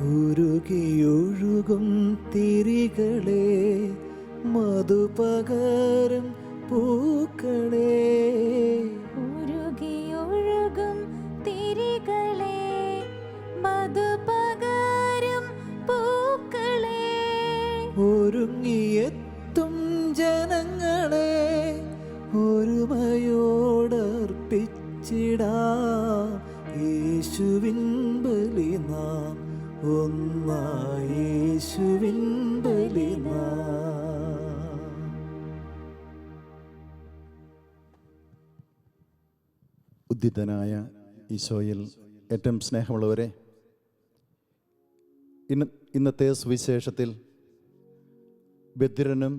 ഉരുകിയൊഴുകും തിരികളെ, മധുപകരം പൂക്കളെ. ഉരുകിയൊഴുകും തിരികളെ, മധുപകരം പൂക്കളെ. ഒരുങ്ങിയെത്തും ജനങ്ങളെ, ഒരുമയോടർപ്പിച്ചിടാം യേശുവിൻ ബലി നാം, ഒന്നായി യേശുവിൻ ബലി നാം. ഉദ്ധിതനായ ഈശോയിൽ ഏറ്റവും സ്നേഹമുള്ളവരെ, ഇന്നത്തെ സുവിശേഷത്തിൽ ബധിരനും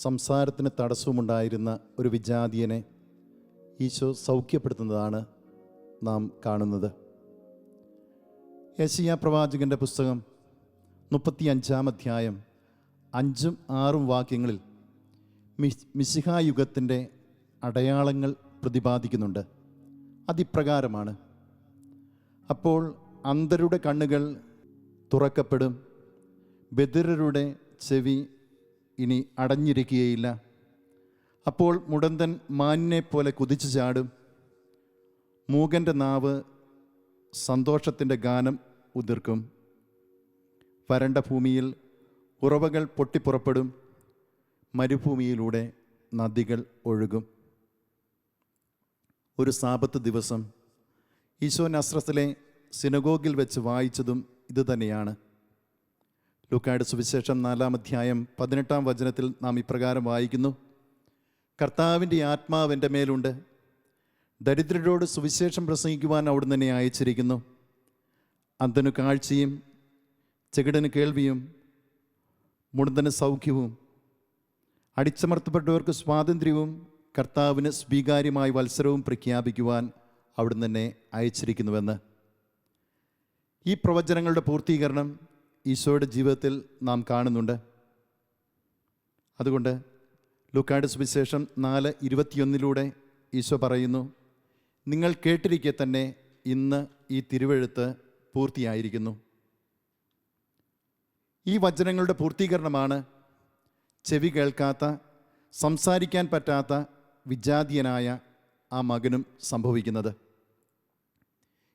സംസാരത്തിന് തടസ്സവുമുണ്ടായിരുന്ന ഒരു വിജാതീയനെ ഈശോ സൗഖ്യപ്പെടുത്തുന്നതാണ് നാം കാണുന്നത്. യെശയ്യാ പ്രവാചകൻ്റെ പുസ്തകം 35-ാം അധ്യായം 5-6 വാക്യങ്ങളിൽ മിശിഹായുഗത്തിൻ്റെ അടയാളങ്ങൾ പ്രതിപാദിക്കുന്നുണ്ട്. അതിപ്രകാരമാണ്: അപ്പോൾ അന്ധരുടെ കണ്ണുകൾ തുറക്കപ്പെടും, ബധിരരുടെ ചെവി ഇനി അടഞ്ഞിരിക്കുകയില്ല. അപ്പോൾ മുടന്തൻ മാനിനെ പോലെ കുതിച്ചു ചാടും, മൂകൻ്റെ നാവ് സന്തോഷത്തിൻ്റെ ഗാനം ഉതിർക്കും. വരണ്ട ഭൂമിയിൽ ഉറവകൾ പൊട്ടിപ്പുറപ്പെടും, മരുഭൂമിയിലൂടെ നദികൾ ഒഴുകും. ഒരു സാബത്ത് ദിവസം ഈശോ നസ്രത്തിലെ സിനഗോഗിൽ വെച്ച് വായിച്ചതും ഇതുതന്നെയാണ്. ലൂക്കായുടെ സുവിശേഷം 4-ാം അധ്യായം 18-ാം വചനത്തിൽ നാം ഇപ്രകാരം വായിക്കുന്നു: കർത്താവിൻ്റെ ആത്മാവ് എൻ്റെ മേലുണ്ട്, ദരിദ്രരോട് സുവിശേഷം പ്രസംഗിക്കുവാൻ അവിടുന്ന് തന്നെ അയച്ചിരിക്കുന്നു. അന്ധനു കാഴ്ചയും ചെകിടന് കേൾവിയും മുടന്തന് സൗഖ്യവും അടിച്ചമർത്തപ്പെട്ടവർക്ക് സ്വാതന്ത്ര്യവും കർത്താവിന് സ്വീകാര്യമായ വത്സരവും പ്രഖ്യാപിക്കുവാൻ അവിടുന്ന് തന്നെ അയച്ചിരിക്കുന്നുവെന്ന്. ഈ പ്രവചനങ്ങളുടെ പൂർത്തീകരണം ഈശോയുടെ ജീവിതത്തിൽ നാം കാണുന്നുണ്ട്. അതുകൊണ്ട് ലൂക്കായുടെ സുവിശേഷം 4:21 ഈശോ പറയുന്നു: നിങ്ങൾ കേട്ടിരിക്കെ തന്നെ ഇന്ന് ഈ തിരുവെഴുത്ത് പൂർത്തിയായിരിക്കുന്നു. ഈ വചനങ്ങളുടെ പൂർത്തീകരണമാണ് ചെവി കേൾക്കാത്ത, സംസാരിക്കാൻ പറ്റാത്ത വിജാതീയനായ ആ മകനും സംഭവിക്കുന്നത്.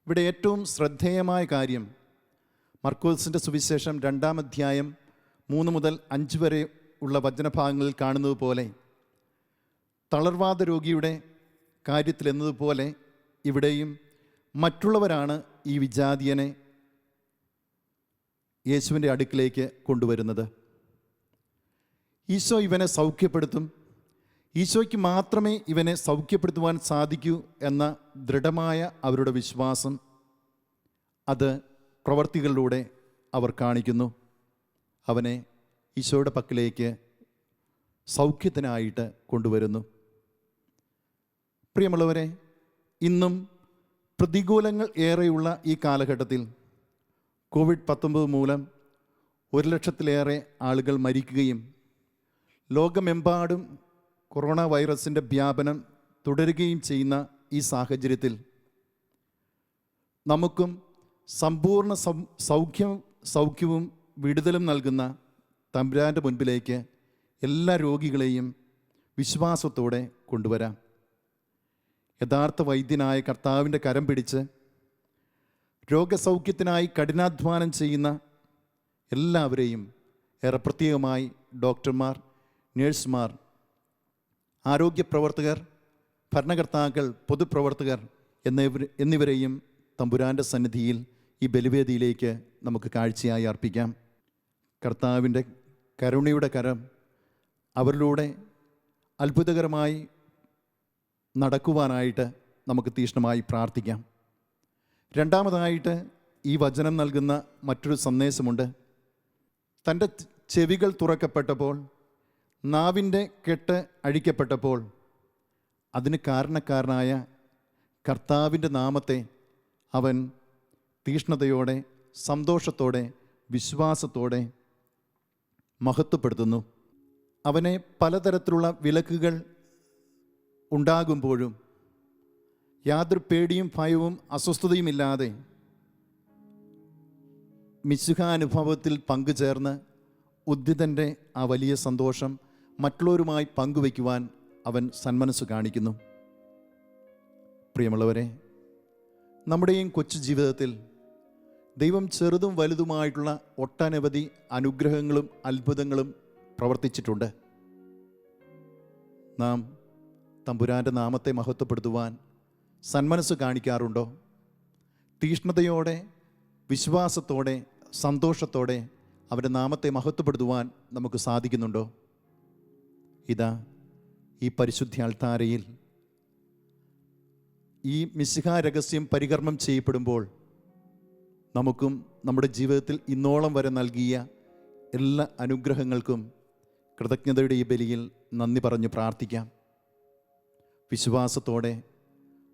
ഇവിടെ ഏറ്റവും ശ്രദ്ധേയമായ കാര്യം മർക്കോസിൻ്റെ സുവിശേഷം 2-ാം അധ്യായം 3 മുതൽ 5 വരെ ഉള്ള വചനഭാഗങ്ങളിൽ കാണുന്നത് പോലെ, തളർവാദ രോഗിയുടെ കാര്യത്തിൽ എന്നതുപോലെ ഇവിടെയും മറ്റുള്ളവരാണ് ഈ വിജാതീയനെ യേശുവിൻ്റെ അടുക്കിലേക്ക് കൊണ്ടുവരുന്നത്. ഈശോ ഇവനെ സൗഖ്യപ്പെടുത്തും, ഈശോയ്ക്ക് മാത്രമേ ഇവനെ സൗഖ്യപ്പെടുത്തുവാൻ സാധിക്കൂ എന്ന ദൃഢമായ അവരുടെ വിശ്വാസം, അത് പ്രവർത്തികളിലൂടെ അവർ കാണിക്കുന്നു. അവനെ ഈശോയുടെ പക്കലേക്ക് സൗഖ്യത്തിനായിട്ട് കൊണ്ടുവരുന്നു. പ്രിയമുള്ളവരെ, ഇന്നും പ്രതികൂലങ്ങൾ ഏറെയുള്ള ഈ കാലഘട്ടത്തിൽ കോവിഡ്-19 മൂലം 1,00,000-ലേറെ ആളുകൾ മരിക്കുകയും ലോകമെമ്പാടും കൊറോണ വൈറസിൻ്റെ വ്യാപനം തുടരുകയും ചെയ്യുന്ന ഈ സാഹചര്യത്തിൽ നമുക്കും സമ്പൂർണ്ണ സൗഖ്യവും വിടുതലും നൽകുന്ന തമ്പുരാൻ്റെ മുൻപിലേക്ക് എല്ലാ രോഗികളെയും വിശ്വാസത്തോടെ കൊണ്ടുവരാം. യഥാർത്ഥ വൈദ്യനായ കർത്താവിൻ്റെ കരം പിടിച്ച് രോഗസൗഖ്യത്തിനായി കഠിനാധ്വാനം ചെയ്യുന്ന എല്ലാവരെയും, ഏറെ പ്രത്യേകമായി ഡോക്ടർമാർ, നഴ്സുമാർ, ആരോഗ്യപ്രവർത്തകർ, ഭരണകർത്താക്കൾ, പൊതുപ്രവർത്തകർ എന്നിവരെയും തമ്പുരാൻ്റെ സന്നിധിയിൽ ഈ ബലിവേദിയിലേക്ക് നമുക്ക് കാഴ്ചയായി അർപ്പിക്കാം. കർത്താവിൻ്റെ കരുണയുടെ കരം അവരിലൂടെ അത്ഭുതകരമായി നടക്കുവാനായിട്ട് നമുക്ക് തീക്ഷ്ണമായി പ്രാർത്ഥിക്കാം. രണ്ടാമതായിട്ട് ഈ വചനം നൽകുന്ന മറ്റൊരു സന്ദേശമുണ്ട്. തൻ്റെ ചെവികൾ തുറക്കപ്പെട്ടപ്പോൾ, നാവിൻ്റെ കെട്ട് അഴിക്കപ്പെട്ടപ്പോൾ, അതിന് കാരണക്കാരനായ കർത്താവിൻ്റെ നാമത്തെ അവൻ തീക്ഷ്ണതയോടെ, സന്തോഷത്തോടെ, വിശ്വാസത്തോടെ മഹത്വപ്പെടുത്തുന്നു. അവനെ പലതരത്തിലുള്ള വിലക്കുകൾ ഉണ്ടാകുമ്പോഴും യാതൊരു പേടിയും ഭയവും അസ്വസ്ഥതയുമില്ലാതെ മിശിഹാനുഭവത്തിൽ പങ്കുചേർന്ന് ഉദ്ധിതൻ്റെ ആ വലിയ സന്തോഷം മറ്റുള്ളവരുമായി പങ്കുവയ്ക്കുവാൻ അവൻ സന്മനസ് കാണിക്കുന്നു. പ്രിയമുള്ളവരെ, നമ്മുടെയും കൊച്ചു ജീവിതത്തിൽ ദൈവം ചെറുതും വലുതുമായിട്ടുള്ള ഒട്ടനവധി അനുഗ്രഹങ്ങളും അത്ഭുതങ്ങളും പ്രവർത്തിച്ചിട്ടുണ്ട്. നാം തമ്പുരാൻ്റെ നാമത്തെ മഹത്വപ്പെടുത്തുവാൻ സന്മനസ് കാണിക്കാറുണ്ടോ? തീഷ്ണതയോടെ, വിശ്വാസത്തോടെ, സന്തോഷത്തോടെ അവൻ്റെ നാമത്തെ മഹത്വപ്പെടുത്തുവാൻ നമുക്ക് സാധിക്കുന്നുണ്ടോ? ഇതാ ഈ പരിശുദ്ധ അൾത്താരയിൽ ഈ മിശിഹാ രഹസ്യം പരികർമ്മം ചെയ്യപ്പെടുമ്പോൾ നമുക്കും നമ്മുടെ ജീവിതത്തിൽ ഇന്നോളം വരെ നൽകിയ എല്ലാ അനുഗ്രഹങ്ങൾക്കും കൃതജ്ഞതയുടെ ഈ ബലിയിൽ നന്ദി പറഞ്ഞ് പ്രാർത്ഥിക്കാം. വിശ്വാസത്തോടെ,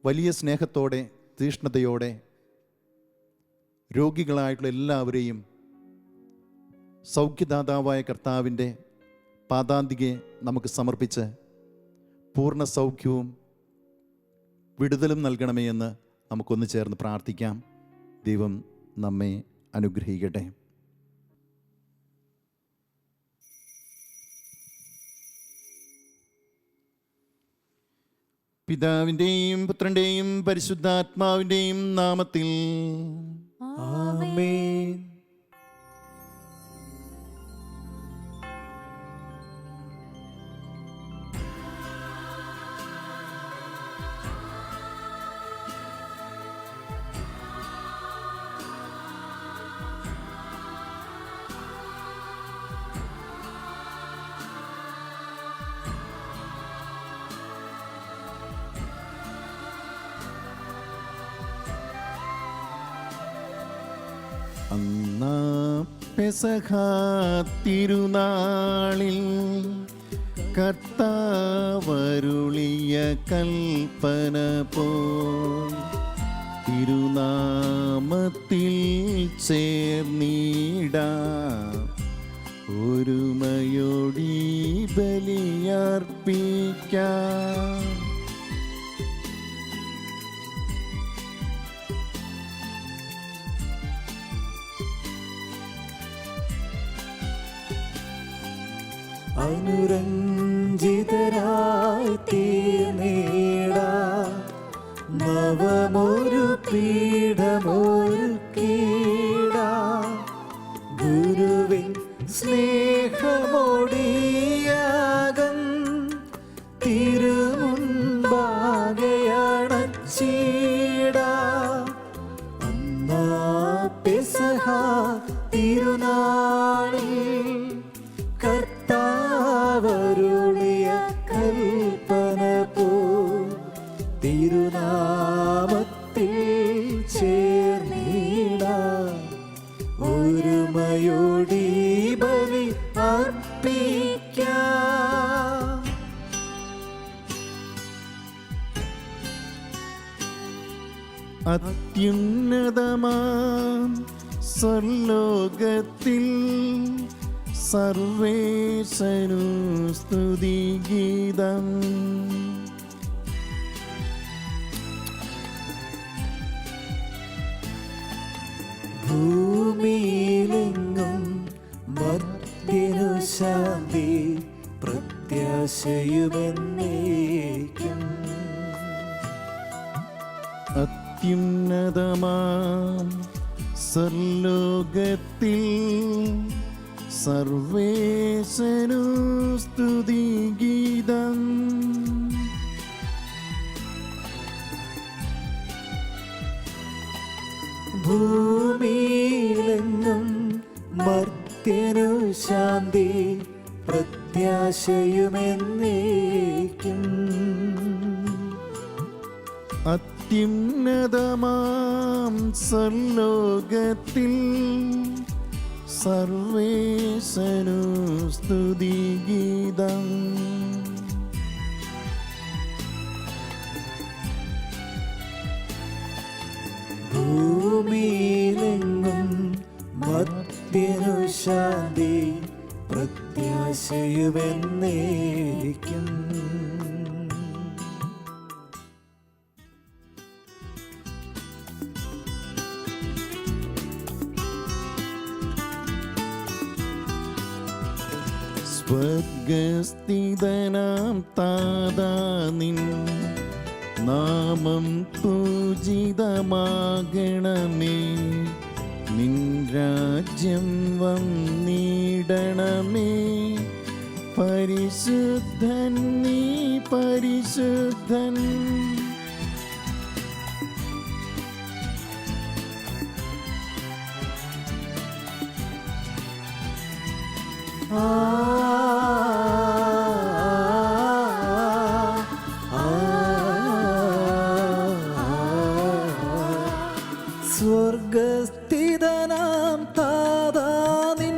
വലിയ സ്നേഹത്തോടെ, തീഷ്ണതയോടെ രോഗികളായിട്ടുള്ള എല്ലാവരെയും സൗഖ്യദാതാവായ കർത്താവിൻ്റെ പാദാന്തികെ നമുക്ക് സമർപ്പിച്ച് പൂർണ്ണ സൗഖ്യവും വിടുതലും നൽകണമേ എന്ന് നമുക്കൊന്ന് ചേർന്ന് പ്രാർത്ഥിക്കാം. ദൈവം നമ്മെ അനുഗ്രഹിക്കട്ടെ. പിതാവിൻ്റെയും പുത്രൻ്റെയും പരിശുദ്ധാത്മാവിൻ്റെയും നാമത്തിൽ ആമേൻ. അന്നാ പെസഹ തിരുനാളിൽ കർത്താവരുളിയ കൽപ്പന പോൽ തിരുനാമത്തിൽ ചേർന്നിടാം, ഒരുമയോടി ബലിയർപ്പിക്കാം. അനുരഞ്ജിതരായി തീർന്നിടാം, നവമൊരു പീഠമൊരുക്കിടാം. ഗുരുവിൻ സ്നേഹമൊടിയാകം തിരുമുൻപാകെയണച്ചിടാം. അന്നാ പെസഹ തിരുനാളിൽ കർത്താവരുളിയ കൽപ്പന പോൽ തിരുനാമത്തിൽ ചേർന്നിടാം, ഒരുമയോടി ബലി അർപ്പിക്കാം. അത്യുന്നതമാം സ്വർലോകത്തിൽ സർവേശനു സ്തുതിഗീതം. ഭൂമിയിലെങ്ങും മർത്യനു ശാന്തി, പ്രത്യാശയുമെന്നേക്കും. അത്യുന്നതമാം സ്വർലോകത്തിൽ സർവേശനു സ്തുതിഗീതം. ഭൂമിയിലെങ്ങും മർത്യനു ശാന്തി, പ്രത്യാശയുമെന്നേക്കും. അത്യുന്നതമാം സ്വർലോകത്തിൽ സർവേശനു സ്തുതിഗീതം. ഭൂമിയിലെങ്ങും മർത്യനു ശാന്തി, പ്രത്യാശയുമെന്നേക്കും. സ്വർഗസ്ഥിതനാം താതാ നിൻ നാമം പൂജിതമാകണമേ, നിൻ രാജ്യം വന്നിടണമേ, പരിശുദ്ധൻ നീ പരിശുദ്ധൻ. സ്വർഗസ്ഥിതനാം താതാ നിൻ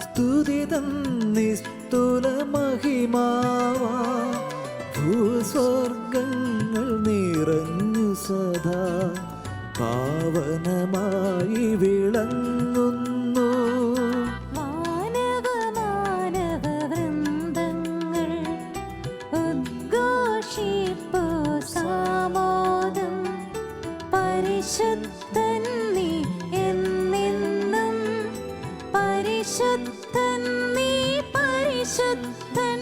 സ്തുതിതൻ നിസ്തുല മഹിമാവാ, ഭൂസ്വർഗങ്ങൾ നിറഞ്ഞു സദാ പാവനമായി വിളങ്ങുന്നു. മാനവവൃന്ദങ്ങൾ ഉദ്ഘോഷിപ്പു സാമോദം, പരിശുദ്ധൻ നീ എന്നെന്നും, പരിശുദ്ധൻ നീ പരിശുദ്ധൻ.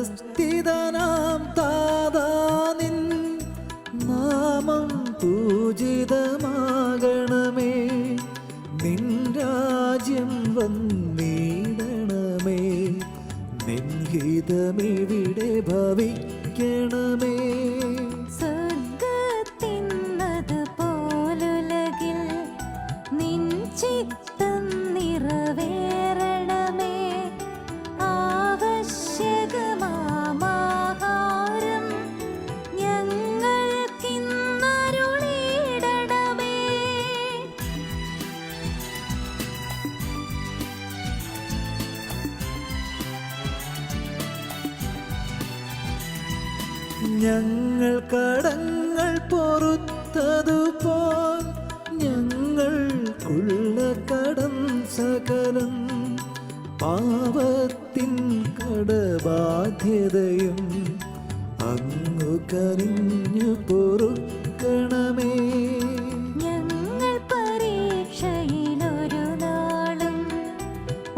സ്വർഗസ്ഥിതനാം താതാ നിൻ നാമം പൂജിതമാകണമേ, നിൻ രാജ്യം വന്നിടണമേ, നിൻ ഹിതമിവിടെ ഭവിക്കണമേ. സ്വർഗ്ഗത്തിന്നത് പോലുലകിൽ നിൻ ചിത്തം നിറവേറണമേ, ആവശ്യകമാഹാരം ഞങ്ങൾക്കിന്നരുളിയിടണമേ. ഞങ്ങൾ കടങ്ങൾ പൊറുത്തതുപോൽ ഞങ്ങൾക്കുള്ള കടം സകലം, പാപത്തിൻ കടബാധ്യതയും അങ്ങു കനിഞ്ഞു പൊറുക്കണമേ. ഞങ്ങൾ പരീക്ഷയിലൊരു നാളും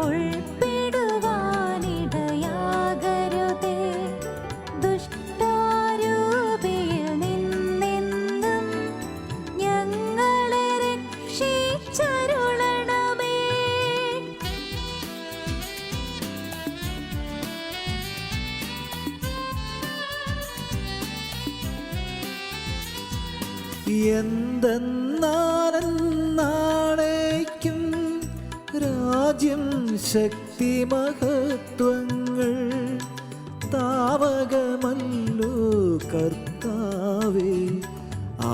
ഉൾപ്പെടുവാനിടയാകരുതേ, ദുഷ്ടാരൂപിയിൽ നിന്നെന്നും ഞങ്ങളെ രക്ഷിച്ചരുളണമേ. എന്തെന്നാലെന്നാളേക്കും രാജ്യം ശക്തി മഹത്വങ്ങൾ താവകമല്ലോ കർത്താവേ,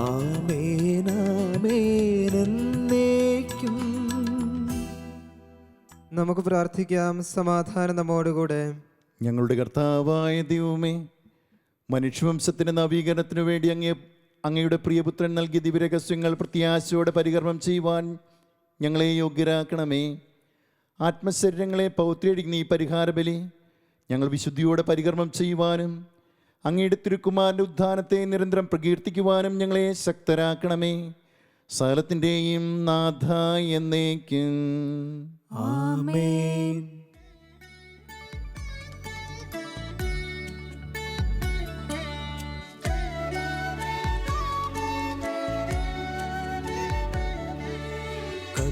ആമേനാമേനെന്നേക്കും. നമുക്ക് പ്രാർത്ഥിക്കാം. സമാധാനം നമ്മോടുകൂടെ. ഞങ്ങളുടെ കർത്താവായ ദൈവമേ, മനുഷ്യവംശത്തിൻ്റെ നവീകരണത്തിനു വേണ്ടി അങ്ങയുടെ പ്രിയപുത്രൻ നൽകിയ ദിവ്യരഹസ്യങ്ങൾ പ്രത്യാശയോടെ പരികർമ്മം ചെയ്യുവാൻ ഞങ്ങളെ യോഗ്യരാക്കണമേ. ആത്മശരീരങ്ങളെ പൗത്രീകരിക്കുന്ന ഈ പരിഹാരബലി ഞങ്ങൾ വിശുദ്ധിയോടെ പരികർമ്മം ചെയ്യുവാനും അങ്ങയുടെ തിരുക്കുമാരൻ്റെ ഉദ്ധാനത്തെ നിരന്തരം പ്രകീർത്തിക്കുവാനും ഞങ്ങളെ ശക്തരാക്കണമേ. സകലത്തിൻ്റെയും നാഥ എന്നേക്കും ആമേൻ.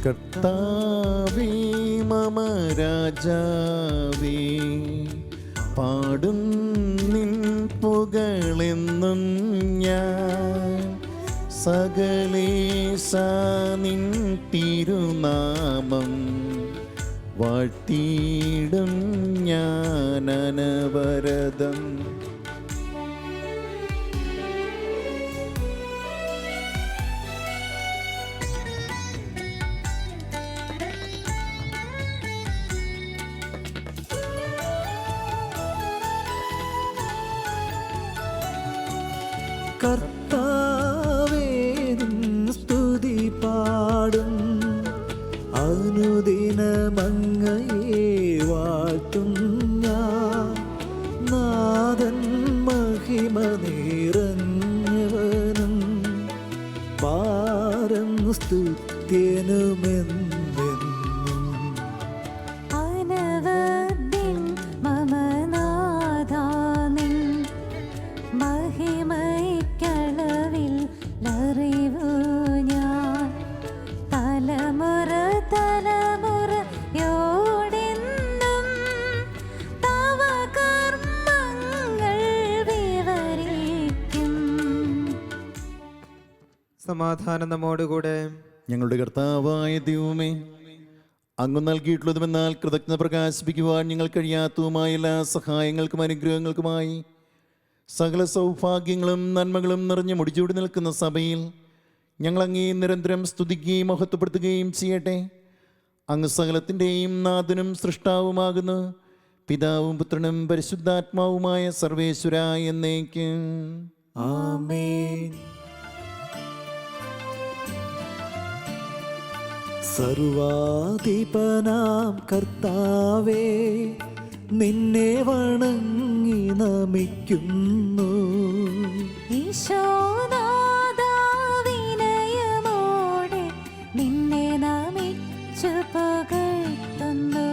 കർത്താവേ മമ രാജാവേ, പാടും നിൻ പുകളെന്നും ഞാൻ, സകലേശ നിൻ തിരുനാമം വാഴ്ത്തിയിടും ഞാൻ അനവരതം. കർത്താവേ നിൻ സ്തുതി പാടും, അനുദിനമങ്ങയെ വാഴ്ത്തും ഞാൻ, നാഥൻ മഹിമ പാരം സ്തുത്യനുമെന്നെന്നും. അനവദ്യൻ മമ നാഥാ നിൻ മഹിമയ്ക്കളവിൽ അറിവു ഞാൻ. തലമുറ തലമുറയോടെന്നും തവ കർമ്മങ്ങൾ വിവരിക്കും. സമാധാനം നമ്മോടുകൂടെ. ഞങ്ങളുടെ കർത്താവായ ദൈവമേ, അങ്ങ് നൽകിയിട്ടുള്ളതുമെന്നാൽ കൃതജ്ഞത പ്രകാശിപ്പിക്കുവാൻ ഞങ്ങൾ കഴിയാത്തതുമായ എല്ലാ സഹായങ്ങൾക്കും അനുഗ്രഹങ്ങൾക്കുമായി സകല സൗഭാഗ്യങ്ങളും നന്മകളും നിറഞ്ഞു മുടിച്ചൂടി നിൽക്കുന്ന സഭയിൽ ഞങ്ങൾ അങ്ങേ നിരന്തരം സ്തുതിക്കുകയും മഹത്വപ്പെടുത്തുകയും ചെയ്യട്ടെ. അങ്ങ് സകലത്തിൻ്റെയും നാഥനും സൃഷ്ടാവുമാകുന്നു. പിതാവും പുത്രനും പരിശുദ്ധാത്മാവുമായ സർവേശ്വരായ എന്നേക്കും ആമേൻ. സർവാധിപനാം കർത്താവേ, നിന്നെ വണങ്ങി നമിക്കുന്നു. ഈശോനാഥാ വിനയമോടെ നിന്നെ നമിച്ചു പുകഴ്ത്തുന്നു.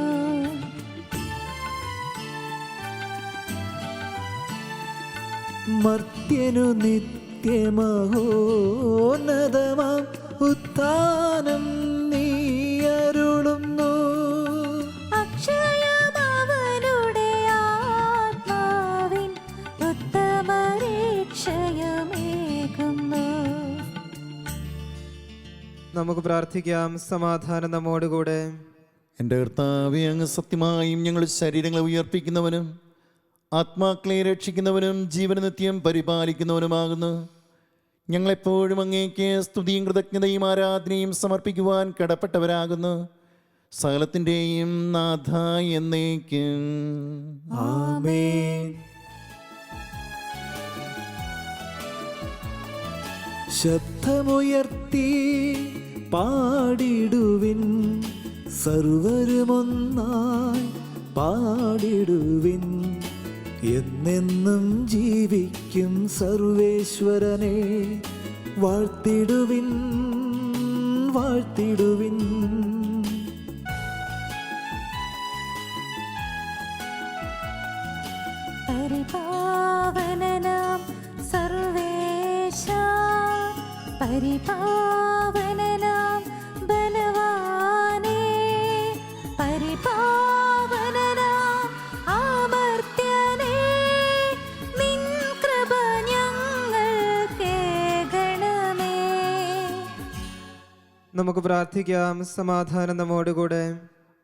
മർത്യനു നിത്യമഹോന്നതമാം ഉത്ഥാനം നീ അരുളുന്നു. അക്ഷയമവനുടെ ആത്മാവിൻ ഉത്തമരക്ഷയമേകുന്നു. നമുക്ക് പ്രാർത്ഥിക്കാം. സമാധാനം നമ്മോടുകൂടെ. എൻ്റെ കർത്താവേ, അങ്ങ് സത്യമായും ഞങ്ങളുടെ ശരീരങ്ങളെ ഉയർപ്പിക്കുന്നവനും ആത്മാക്കളെ രക്ഷിക്കുന്നവനും ജീവന നിത്യം പരിപാലിക്കുന്നവനുമാകുന്നു. ഞങ്ങളെപ്പോഴും അങ്ങേക്ക് സ്തുതിയും കൃതജ്ഞതയും ആരാധനയും സമർപ്പിക്കുവാൻ കടപ്പെട്ടവരാകുന്നു. സകലത്തിൻ്റെയും നാഥ എന്നേക്കും ആമേൻ. ശബ്ദമുയർത്തി പാടിടുവിൻ, സർവരുമൊന്നായി പാടിടുവിൻ. എന്നെന്നും ജീവിക്കും സർവേശ്വരനെ വാഴ്ത്തിടുവിൻ, വാഴ്ത്തിടുവിൻ. പരിപാവനനാം സർവേശ, പരിപാവനനാം ബലവാനേ, പരിപാവനനാം അമർത്യനേ, നിൻ കൃപ ഞങ്ങൾക്കേകണമേ. നമുക്ക് പ്രാർത്ഥിക്കാം. സമാധാനം നമ്മോടുകൂടെ.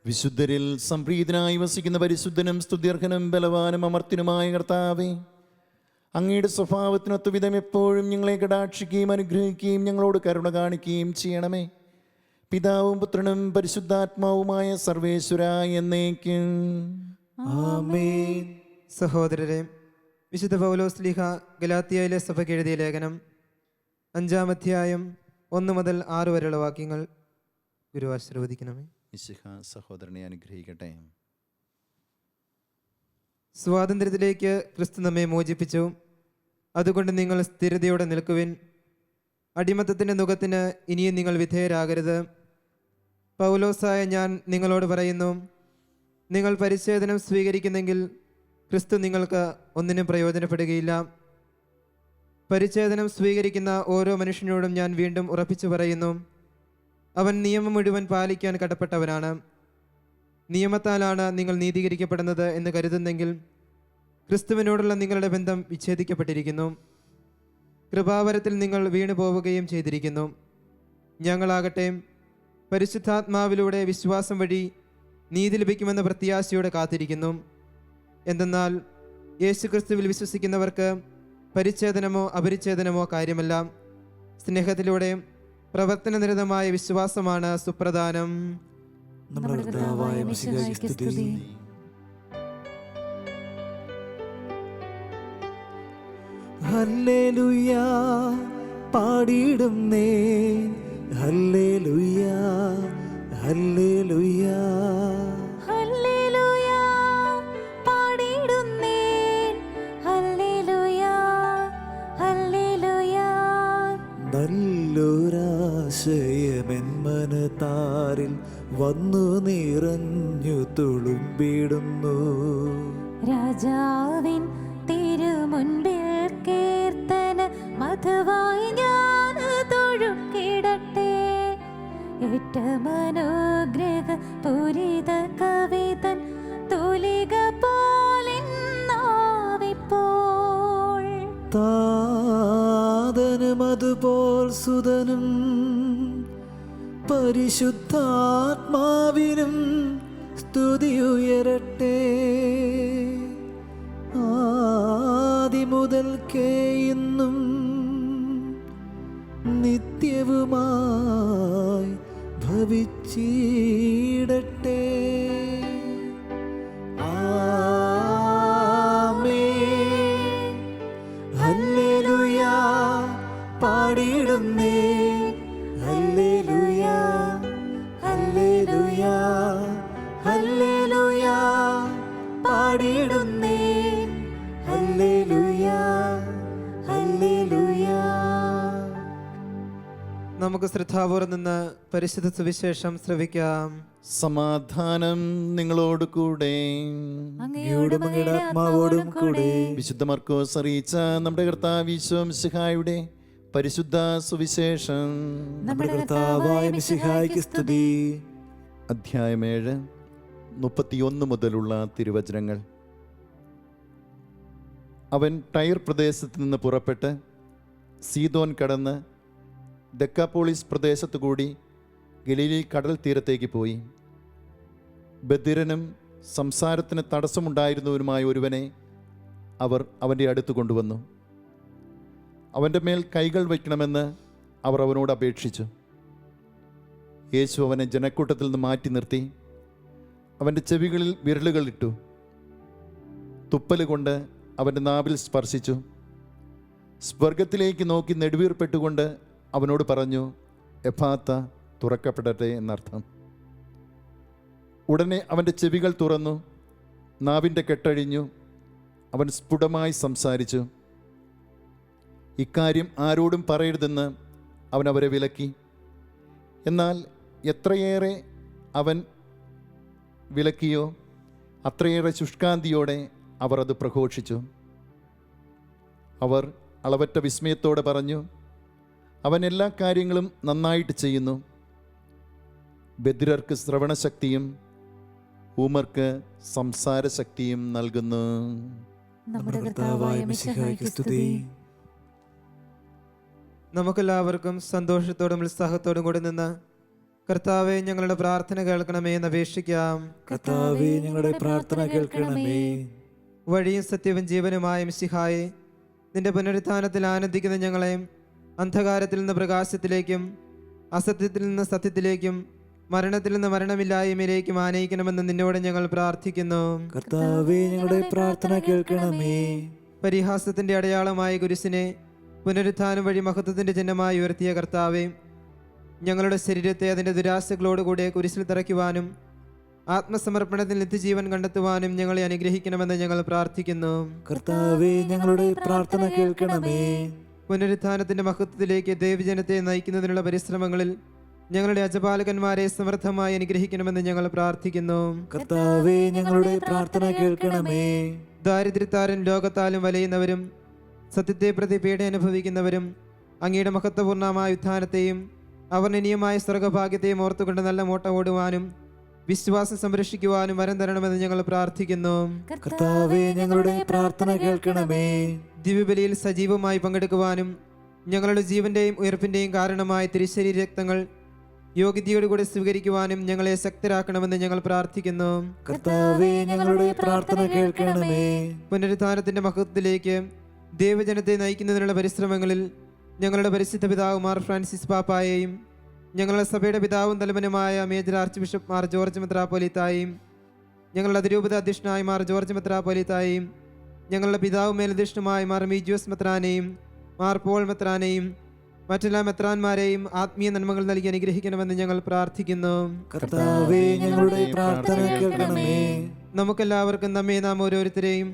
വിശുദ്ധരിൽ സംപ്രീതനായി വസിക്കുന്ന പരിശുദ്ധനും സ്തുത്യർഹനും ബലവാനും അമർത്തിനുമായ കർത്താവേ, അങ്ങയുടെ സ്വഭാവത്തിനൊത്ത വിധം എപ്പോഴും ഞങ്ങളെ കടാക്ഷിക്കുകയും അനുഗ്രഹിക്കുകയും ഞങ്ങളോട് കരുണ കാണിക്കുകയും ചെയ്യണമേ. പിതാവും പുത്രനും പരിശുദ്ധാത്മാവുമായ സർവേശ്വരായ എന്നേക്കും ആമേൻ. സഹോദരരെ, വിശുദ്ധ പൗലോസ് ശ്ലീഹ ഗലാത്യയിലെ സഭയ്ക്ക് എഴുതിയ ലേഖനം 5-ാം അധ്യായം 1 മുതൽ 6 വരെയുള്ള വാക്യങ്ങൾ ഗുരുവാശീർവദിക്കണമേ. മിശിഹ സഹോദരനെ അനുഗ്രഹിക്കട്ടെ. സ്വാതന്ത്ര്യത്തിലേക്ക് ക്രിസ്തു നമ്മെ മോചിപ്പിച്ചു. അതുകൊണ്ട് നിങ്ങൾ സ്ഥിരതയോടെ നിൽക്കുവിൻ. അടിമത്തത്തിൻ്റെ നുഖത്തിന് ഇനിയും നിങ്ങൾ വിധേയരാകരുത്. പൗലോസായ ഞാൻ നിങ്ങളോട് പറയുന്നു, നിങ്ങൾ പരിച്ഛേദനം സ്വീകരിക്കുന്നെങ്കിൽ ക്രിസ്തു നിങ്ങൾക്ക് ഒന്നിനും പ്രയോജനപ്പെടുകയില്ല. പരിച്ഛേദനം സ്വീകരിക്കുന്ന ഓരോ മനുഷ്യനോടും ഞാൻ വീണ്ടും ഉറപ്പിച്ചു പറയുന്നു, അവൻ നിയമം മുഴുവൻ പാലിക്കാൻ കടപ്പെട്ടവനാണ്. നിയമത്താലാണ് നിങ്ങൾ നീതീകരിക്കപ്പെടുന്നത് എന്ന് കരുതുന്നെങ്കിൽ ക്രിസ്തുവിനോടുള്ള നിങ്ങളുടെ ബന്ധം വിച്ഛേദിക്കപ്പെട്ടിരിക്കുന്നു. കൃപാവരത്തിൽ നിങ്ങൾ വീണു പോവുകയും ചെയ്തിരിക്കുന്നു. ഞങ്ങളാകട്ടെ പരിശുദ്ധാത്മാവിലൂടെ വിശ്വാസം വഴി നീതി ലഭിക്കുമെന്ന പ്രത്യാശയോടെ കാത്തിരിക്കുന്നു. എന്തെന്നാൽ യേശുക്രിസ്തുവിൽ വിശ്വസിക്കുന്നവർക്ക് പരിച്ഛേദനമോ അപരിച്ഛേദനമോ കാര്യമല്ല. സ്നേഹത്തിലൂടെ പ്രവർത്തനനിരതമായ വിശ്വാസമാണ് സുപ്രധാനം. നമ്മുടെ കർത്താവായ മിശിഹായ്ക്ക് സ്തുതി. ഹല്ലേലൂയ പാടിടുന്നേ, ഹല്ലേലൂയ ഹല്ലേലൂയ. ഹല്ലേലൂയ പാടിടുന്നേൻ, ഹല്ലേലൂയ ഹല്ലേലൂയ. നല്ലൊരാശീർവാദം അതിശയമെന്മനതാരിൽ വന്നു നിറഞ്ഞു തുളുമ്പിടുന്നു. രാജാവിൻ തിരുമുൻപിൽ കീർത്തന മധുവായി ഞാൻ തൊഴുക്കിടട്ടെ. ഏറ്റമനുഗ്രഹ പൂരിത കവിതൻ തുലിക പോലെന്നാവിപ്പോൾ. താതനും അതുപോൽ സുതനും പരിശുദ്ധാത്മാവിനും സ്തുതിയുയരട്ടെ. ആദിമുതൽക്കേ ഇന്നും നിത്യവുമായി ഭവിച്ചിടട്ടെ. ആമേൻ. ഹല്ലേലൂയ പാടിയിടുന്നേ. ഹല്ലേലൂയ ഹല്ലേലൂയ ഹല്ലേലൂയ പാടിയിടുന്നേ. Hallelujah hallelujah. നമുക്ക് ശ്രദ്ധാപൂർവ്വം നിന്ന് പരിശുദ്ധ സുവിശേഷം ശ്രവിക്കാം. സമാധാനം നിങ്ങളോട് കൂടെ. അങ്ങയോടും അങ്ങയുടെ ആത്മാവോടും കൂടെ. വിശുദ്ധ മർക്കോസ് അറിയിച്ച നമ്മുടെ കർത്താവ് ഈശോ മിശിഹായുടെ പരിശുദ്ധ സുവിശേഷം. നമ്മുടെ കർത്താവായ മിശിഹായ്ക്ക് സ്തുതി. അധ്യായം 7 31 മുതലുള്ള തിരുവചനങ്ങൾ. അവൻ ടൈർ പ്രദേശത്ത് നിന്ന് പുറപ്പെട്ട് സീദോൻ കടന്ന് ദെക്കാപോളിസ് പ്രദേശത്തു കൂടി ഗലീലി കടൽ തീരത്തേക്ക് പോയി. ബധിരനും സംസാരത്തിന് തടസ്സമുണ്ടായിരുന്നവനുമായ ഒരുവനെ അവർ അവൻ്റെ അടുത്ത് കൊണ്ടുവന്നു. അവൻ്റെ മേൽ കൈകൾ വയ്ക്കണമെന്ന് അവർ അവനോട് അപേക്ഷിച്ചു. യേശു അവനെ ജനക്കൂട്ടത്തിൽ നിന്ന് മാറ്റി നിർത്തി അവൻ്റെ ചെവികളിൽ വിരലുകളിട്ടു. തുപ്പല് കൊണ്ട് അവൻ്റെ നാവിൽ സ്പർശിച്ചു. സ്വർഗത്തിലേക്ക് നോക്കി നെടുവീർപ്പെട്ടുകൊണ്ട് അവനോട് പറഞ്ഞു, എഫാത്ത, തുറക്കപ്പെടട്ടെ എന്നർത്ഥം. ഉടനെ അവൻ്റെ ചെവികൾ തുറന്നു, നാവിൻ്റെ കെട്ടഴിഞ്ഞു, അവൻ സ്ഫുടമായി സംസാരിച്ചു. ഇക്കാര്യം ആരോടും പറയരുതെന്ന് അവൻ അവരെ വിലക്കി. എന്നാൽ എത്രയേറെ അവൻ വിലക്കിയോ അത്രയേറെ ശുഷ്കാന്തിയോടെ അവർ അത് പ്രഘോഷിച്ചു. അവർ അളവറ്റ വിസ്മയത്തോടെ പറഞ്ഞു, അവൻ എല്ലാ കാര്യങ്ങളും നന്നായിട്ട് ചെയ്യുന്നു. ബധിരർക്ക് ശ്രവണശക്തിയും ഊമർക്ക് സംസാരശക്തിയും നൽകുന്നു. നമ്മുടെ കർത്താവായ മിശിഹായ്ക്ക് സ്തുതി. നമുക്കെല്ലാവർക്കും സന്തോഷത്തോടും ഉത്സാഹത്തോടും കൂടി നിന്ന് കർത്താവെ ഞങ്ങളുടെ പ്രാർത്ഥന കേൾക്കണമേ എന്ന് അപേക്ഷിക്കാം. കർത്താവേ, ഞങ്ങളുടെ പ്രാർത്ഥന കേൾക്കണമേ. വഴിയും സത്യവും ജീവനുമായ മിശിഹായെ, നിന്റെ പുനരുത്ഥാനത്തിൽ ആനന്ദിക്കുന്ന ഞങ്ങളെ അന്ധകാരത്തിൽ നിന്ന് പ്രകാശത്തിലേക്കും അസത്യത്തിൽ നിന്ന് സത്യത്തിലേക്കും മരണത്തിൽ നിന്ന് മരണമില്ലായ്മയിലേക്കും ആനയിക്കണമെന്ന് നിന്നോട് ഞങ്ങൾ പ്രാർത്ഥിക്കുന്നു. കർത്താവേ, ഞങ്ങളുടെ പ്രാർത്ഥന കേൾക്കണമേ. പരിഹാസത്തിന്റെ അടയാളമായ കുരിശിനെ പുനരുത്ഥാനം വഴി മഹത്വത്തിന്റെ ചിഹ്നമായി ഉയർത്തിയ കർത്താവേ, ഞങ്ങളുടെ ശരീരത്തെ അതിൻ്റെ ദുരാശകളോടുകൂടെ കുരിശിൽ തറയ്ക്കുവാനും ആത്മസമർപ്പണത്തിൽ നിത്യജീവൻ കണ്ടെത്തുവാനും ഞങ്ങളെ അനുഗ്രഹിക്കണമെന്ന് ഞങ്ങൾ പ്രാർത്ഥിക്കുന്നു. കർത്താവേ, ഞങ്ങളുടെ പ്രാർത്ഥന കേൾക്കണമേ. പുനരുത്ഥാനത്തിന്റെ മഹത്വത്തിലേക്ക് ദൈവജനത്തെ നയിക്കുന്നതിനുള്ള പരിശ്രമങ്ങളിൽ ഞങ്ങളുടെ അജപാലകന്മാരെ സമർത്ഥമായി അനുഗ്രഹിക്കണമെന്ന് ഞങ്ങൾ പ്രാർത്ഥിക്കുന്നു. കർത്താവേ, ഞങ്ങളുടെ പ്രാർത്ഥന കേൾക്കണമേ. ദാരിദ്ര്യത്താലും രോഗത്താലും വലയുന്നവരും സത്യത്തെ പ്രതി പീഡ അനുഭവിക്കുന്നവരും അങ്ങയുടെ മഹത്വപൂർണ്ണമായ ഉത്ഥാനത്തെയും അവർണ്ണനീയമായ സ്വർഗഭാഗ്യത്തെയും ഓർത്തുകൊണ്ട് നല്ല മോട്ടം ഓടുവാനും വിശ്വാസം സംരക്ഷിക്കുവാനും വരം തരണമെന്ന് ഞങ്ങൾ പ്രാർത്ഥിക്കുന്നു. കർത്താവേ, ഞങ്ങളുടെ പ്രാർത്ഥന കേൾക്കണമേ. ദിവ്യബലിയിൽ സജീവമായി പങ്കെടുക്കുവാനും ഞങ്ങളുടെ ജീവന്റെയും ഉയർപ്പിന്റെയും കാരണമായ തിരുശരീര രക്തങ്ങൾ യോഗ്യതയോടുകൂടി സ്വീകരിക്കുവാനും ഞങ്ങളെ ശക്തരാക്കണമെന്ന് ഞങ്ങൾ പ്രാർത്ഥിക്കുന്നു. കർത്താവേ, ഞങ്ങളുടെ പ്രാർത്ഥന കേൾക്കണമേ. പുനരുത്ഥാനത്തിന്റെ മഹത്വത്തിലേക്ക് ദൈവജനത്തെ നയിക്കുന്നതിനുള്ള പരിശ്രമങ്ങളിൽ ഞങ്ങളുടെ പരിശുദ്ധ പിതാവ് മാർ ഫ്രാൻസിസ് പാപ്പായെയും ഞങ്ങളുടെ സഭയുടെ പിതാവും തലവനുമായ major archbishop Mar George മെത്രാപ്പൊലീത്തായും ഞങ്ങളുടെ അതിരൂപത അധ്യക്ഷനായ മാർ ജോർജ് മെത്രാപ്പൊലീത്തായും ഞങ്ങളുടെ പിതാവ് മേലധ്യക്ഷനുമായ മാർ മീജോസ് മെത്രാനെയും മാർ പോൾ മെത്രാനെയും മറ്റെല്ലാ മെത്രാന്മാരെയും ആത്മീയ നന്മകൾ നൽകി അനുഗ്രഹിക്കണമെന്ന് ഞങ്ങൾ പ്രാർത്ഥിക്കുന്നു. കർത്താവേ, ഞങ്ങളുടെ പ്രാർത്ഥന കേൾക്കണമേ. നമുക്കെല്ലാവർക്കും നമ്മെ നാം ഓരോരുത്തരെയും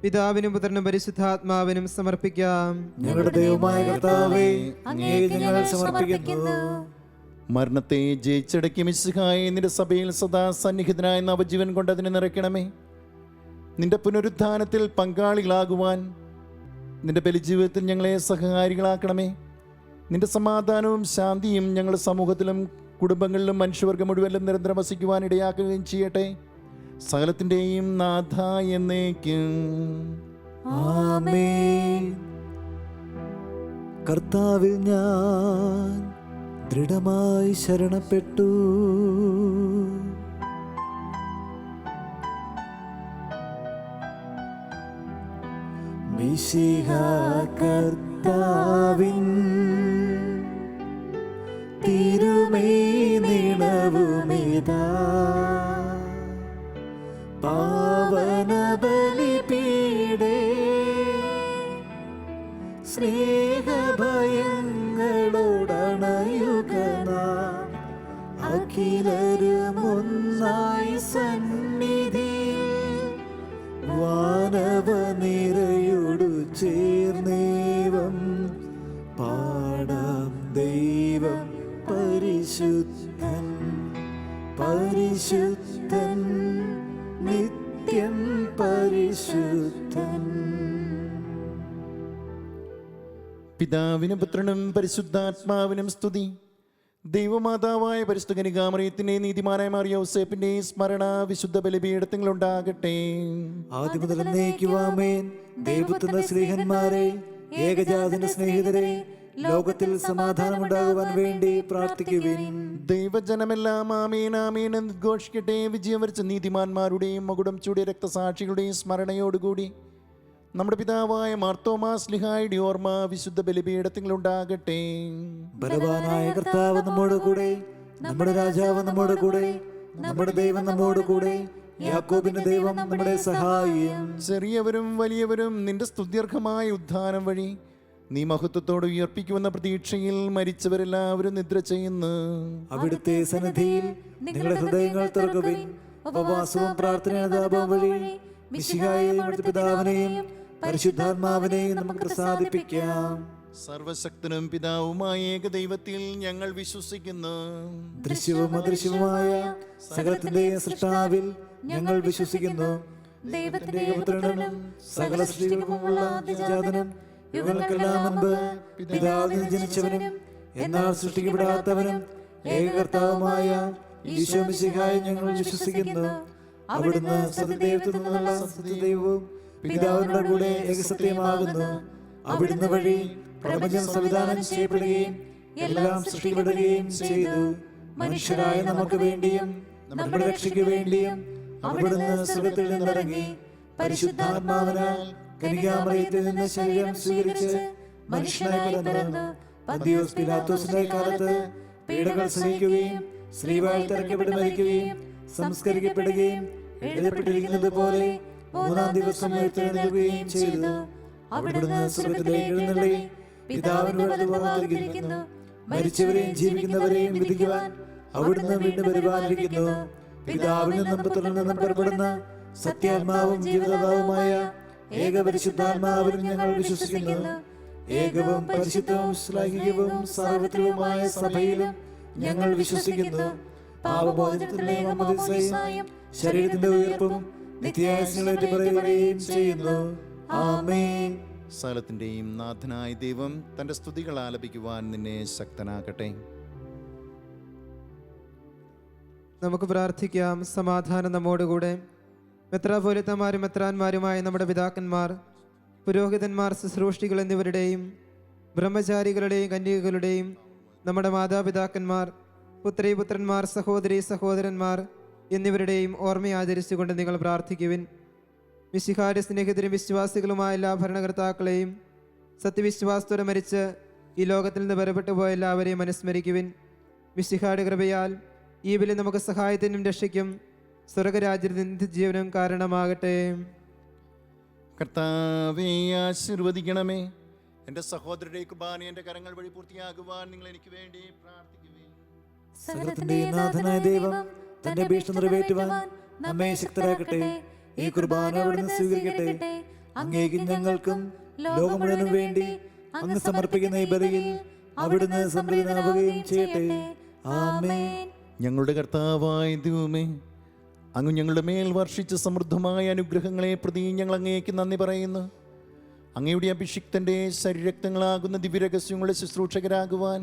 പിതാവിനും പുത്രനും പരിശുദ്ധാത്മാവിനും സമർപ്പിക്കാം. ഞങ്ങളുടെ ദൈവമായ കർത്താവേ, അങ്ങയെ ഞങ്ങൾ സമർപ്പിക്കുന്നു. മരണത്തെ ജയിച്ചടക്കി മിശിഹായെ നിന്റെ സഭയിൽ സദാ സന്നിഹിതനായ നവജീവൻ കൊണ്ട് അതിനെ നിറയ്ക്കണമേ. നിന്റെ പുനരുത്ഥാനത്തിൽ പങ്കാളികളാകുവാൻ നിന്റെ ബലിജീവിതത്തിൽ ഞങ്ങളെ സഹകാരികളാക്കണമേ. നിന്റെ സമാധാനവും ശാന്തിയും ഞങ്ങളുടെ സമൂഹത്തിലും കുടുംബങ്ങളിലും മനുഷ്യവർഗം മുഴുവനും നിരന്തരം വസിക്കുവാൻ ഇടയാക്കുകയും ചെയ്യട്ടെ. സകലത്തിൻ്റെയും നാഥ എന്നേക്കും. ആമേൻ. കർത്താവിൽ ഞാൻ ദൃഢമായി ശരണപ്പെട്ടു. മിശിഹാ കർത്താവിൻ തിരുമേനിണവുമിതാ പാവന ബലിപീഠേ സ്നേഹഭയങ്ങളോടണയുക നാം അഖിലരും ഒന്നായി സന്നിധിയിൽ വാനവ നിരയോടു ചേർന്നേവം പാടാം. ദൈവം പരിശുദ്ധൻ പരിശുദ്ധൻ നിത്യം പരിശുദ്ധൻ. പിതാവിനും പുത്രനും പരിശുദ്ധാത്മാവിനും സ്തുതി. ദൈവമാതാവായ പരിശുദ്ധ കന്യകാമറിയത്തിന്റെ നീതിമാനായ മാറിയ യോസേപ്പിന്റെ സ്മരണ വിശുദ്ധ ബലിപീഠത്തിലുണ്ടാകട്ടെ. ആദ്യം മുതൽ എന്നേക്കുമാമേൻ. ദൈവത്തിന്റെ സ്നേഹന്മാരെ, ഏകജാതന്റെ സ്നേഹിതരെ, ലോകത്തിൽ സമാധാനമുണ്ടാകുവാൻ വേണ്ടി പ്രാർത്ഥിക്കുവിൻ. ദൈവജനമെല്ലാം ആമേൻ ആമേൻ എന്ന് ഘോഷിക്കട്ടെ. വിജയം വരിച്ച നീതിമാന്മാരുടെയും മകുടം ചൂടിയ രക്തസാക്ഷികളുടെയും സ്മരണയോടുകൂടി നമ്മുടെ പിതാവായ മാർത്തോമാ ശ്ലീഹായുടെ ഓർമ്മ വിശുദ്ധ ബലിപീഠത്തിലുണ്ടാകട്ടെ. ബലവാനായ കർത്താവ് നമ്മോട് കൂടെ, നമ്മുടെ രാജാവ് നമ്മോട് കൂടെ, നമ്മുടെ ദൈവം നമ്മോട് കൂടെ, യാക്കോബിന്റെ ദൈവം നമ്മുടെ സഹായം. ചെറിയവരും വലിയവരും നിന്റെ സ്തുത്യർഹമായ ഉദ്ധാനം വഴി നീ മഹത്വത്തോട് ഉയർപ്പിക്കുമെന്ന പ്രതീക്ഷയിൽ മരിച്ചവരെല്ലാവരും നിദ്ര ചെയ്യുന്നു. അവിടുത്തെ സന്നിധിയിൽ നിങ്ങളുടെ ഹൃദയങ്ങൾ തുറക്കുവിൻ. ഉപവാസവും പ്രാർത്ഥനാതാപവും വഴി മിശിഹായെയും അവിടുത്തെ പിതാവിനെയും പരിശുദ്ധാത്മാവിനെയും നമുക്ക് പ്രസാദിപ്പിക്കാം. സർവശക്തനും പിതാവുമായ ഏകദൈവത്തിൽ ഞങ്ങൾ വിശ്വസിക്കുന്നു. ദൃശ്യവും അദൃശ്യവുമായ സകലത്തിന്റെയും സൃഷ്ടാവിൽ ഞങ്ങൾ വിശ്വസിക്കുന്നു. ദൈവത്തിന്റെ പുത്രനും സകല സൃഷ്ടികൾക്കുമുള്ള ആദ്യജാതനും യുഗങ്ങൾക്കെല്ലാം മുൻപ് പിതാവിൽ നിന്ന് ജനിച്ചവനും എന്നാൽ സൃഷ്ടിക്കപ്പെടാത്തവനും ഏകകർത്താവുമായ ഈശോ മിശിഹായെ ഞങ്ങൾ വിശ്വസിക്കുന്നു. അവിടുന്ന് സത്യദൈവത്തിൽ നിന്നുള്ള സത്യദൈവവും പിതാവിനോട് കൂടെ ഏകസത്യമാകുന്നു. അവിടുന്ന് വഴി പ്രപഞ്ചം സംവിധാനം ചെയ്യപ്പെടുകയും എല്ലാം സൃഷ്ടിക്കപ്പെടുകയും ചെയ്തു. മനുഷ്യരായ നമുക്ക് വേണ്ടിയും നമ്മുടെ രക്ഷയ്ക്ക് വേണ്ടിയും അവിടുന്ന് സ്വർഗ്ഗത്തിൽ നിന്നിറങ്ങി പരിശുദ്ധാത്മാവിനാൽ കന്യകാമറിയത്തിൽ നിന്ന് ശരീരം സ്വീകരിച്ച് മനുഷ്യനായി പിറന്നു. പന്തിയോസ് പിലാത്തോസിന്റെ കാലത്ത് പീഡകൾ സഹിക്കുകയും ശ്രീവായിൽ തിരക്കപ്പെട്ട് മരിക്കുകയും സംസ്കരിക്കപ്പെടുകയും എഴുതപ്പെട്ടിരിക്കുന്നത് പോലെ മൂന്നാം ദിവസം ഉയർത്തെഴുന്നേൽക്കുകയും ചെയ്തു. അവിടുന്ന് സ്വർഗ്ഗത്തിലേക്ക് എഴുന്നള്ളി പിതാവിന് വലതുഭാഗത്തിരിക്കുന്നു. മരിച്ചവരെയും ജീവിക്കുന്നവരെയും വിധിക്കുവാൻ അവിടുന്ന് വീണ്ടും വരുവാനിരിക്കുന്നു. പിതാവിൽ നിന്നും പുത്രനിൽ നിന്നും പുറപ്പെടുന്ന സത്യാത്മാവും ജീവദാതാവുമായ ഏകപരിശുദ്ധാത്മാവിലും ഞങ്ങൾ വിശ്വസിക്കുന്നു. ഏകവും പരിശുദ്ധവും ശ്ലൈഹികവും സാർവത്രികവുമായ സഭയിലും ഞങ്ങൾ വിശ്വസിക്കുന്നു. പാപമോചനത്തിന്റെ മാമോദീസയും ശരീരത്തിന്റെ ഉയർപ്പും നിത്യായുസ്സിനെ പറയുകയും ചെയ്യുന്നു. ആമേൻ. സകലത്തിന്റെയും നാഥനായ ദൈവം തന്റെ സ്തുതികൾ ആലപിക്കുവാൻ നിന്നെ ശക്തനാക്കട്ടെ. നമുക്ക് പ്രാർത്ഥിക്കാം. സമാധാനം നമ്മോടുകൂടെ. മെത്രാപോലിത്തമാരും മെത്രാന്മാരുമായ നമ്മുടെ പിതാക്കന്മാർ, പുരോഹിതന്മാർ, ശുശ്രൂഷികൾ എന്നിവരുടെയും ബ്രഹ്മചാരികളുടെയും കന്യകകളുടെയും നമ്മുടെ മാതാപിതാക്കന്മാർ, പുത്രീപുത്രന്മാർ, സഹോദരി സഹോദരന്മാർ എന്നിവരുടെയും ഓർമ്മയാചരിച്ചുകൊണ്ട് നിങ്ങൾ പ്രാർത്ഥിക്കുവിൻ. മിശിഹായുടെ സ്നേഹിതരും വിശ്വാസികളുമായ എല്ലാ ഭരണകർത്താക്കളെയും സത്യവിശ്വാസത്തോടെ മരിച്ച് ഈ ലോകത്തിൽ നിന്ന് വേർപെട്ടു പോയ എല്ലാവരെയും അനുസ്മരിക്കുവിൻ. മിശിഹായുടെ കൃപയാൽ ഈ ബലി നമുക്ക് സഹായത്തിനും രക്ഷയ്ക്കും സ്വർഗരാജ്യത്തിൽ നിത്യജീവനും കാരണമാകട്ടെ. കർത്താവേ ആശീർവദിക്കണമേ. എൻ്റെ സഹോദരരുടെ കുർബാന എൻ്റെ കരങ്ങൾ വഴി പൂർത്തിയാകുവാൻ നിങ്ങൾ എനിക്ക് വേണ്ടി പ്രാർത്ഥിക്കുവിൻ. സകലത്തിന്റെ നാഥനായ ദൈവം തന്റെ ഭീഷണി നിറവേറ്റുവാൻ നമ്മെ ശക്തരാക്കട്ടെ. ഈ കുർബാന അവിടുന്ന് സ്വീകരിക്കട്ടെ. അങ്ങേക്കും ഞങ്ങൾക്കും ലോകം മുഴുവനും വേണ്ടി അങ്ങ് സമർപ്പിക്കുന്ന ഈ ബലിയിൽ അവിടുന്ന് സംപ്രീതനാവുകയും ചെയ്യട്ടെ. ആമേൻ. ഞങ്ങളുടെ കർത്താവായ ദൈവമേ, അങ്ങ് ഞങ്ങളുടെ മേൽ വർഷിച്ച സമൃദ്ധമായ അനുഗ്രഹങ്ങളെ പ്രതി ഞങ്ങൾ അങ്ങേക്ക് നന്ദി പറയുന്നു. അങ്ങയുടെ അഭിഷിക്തൻ്റെ ശരീരക്തങ്ങളാകുന്ന ദിവ്യരഹസ്യങ്ങളുടെ ശുശ്രൂഷകരാകുവാൻ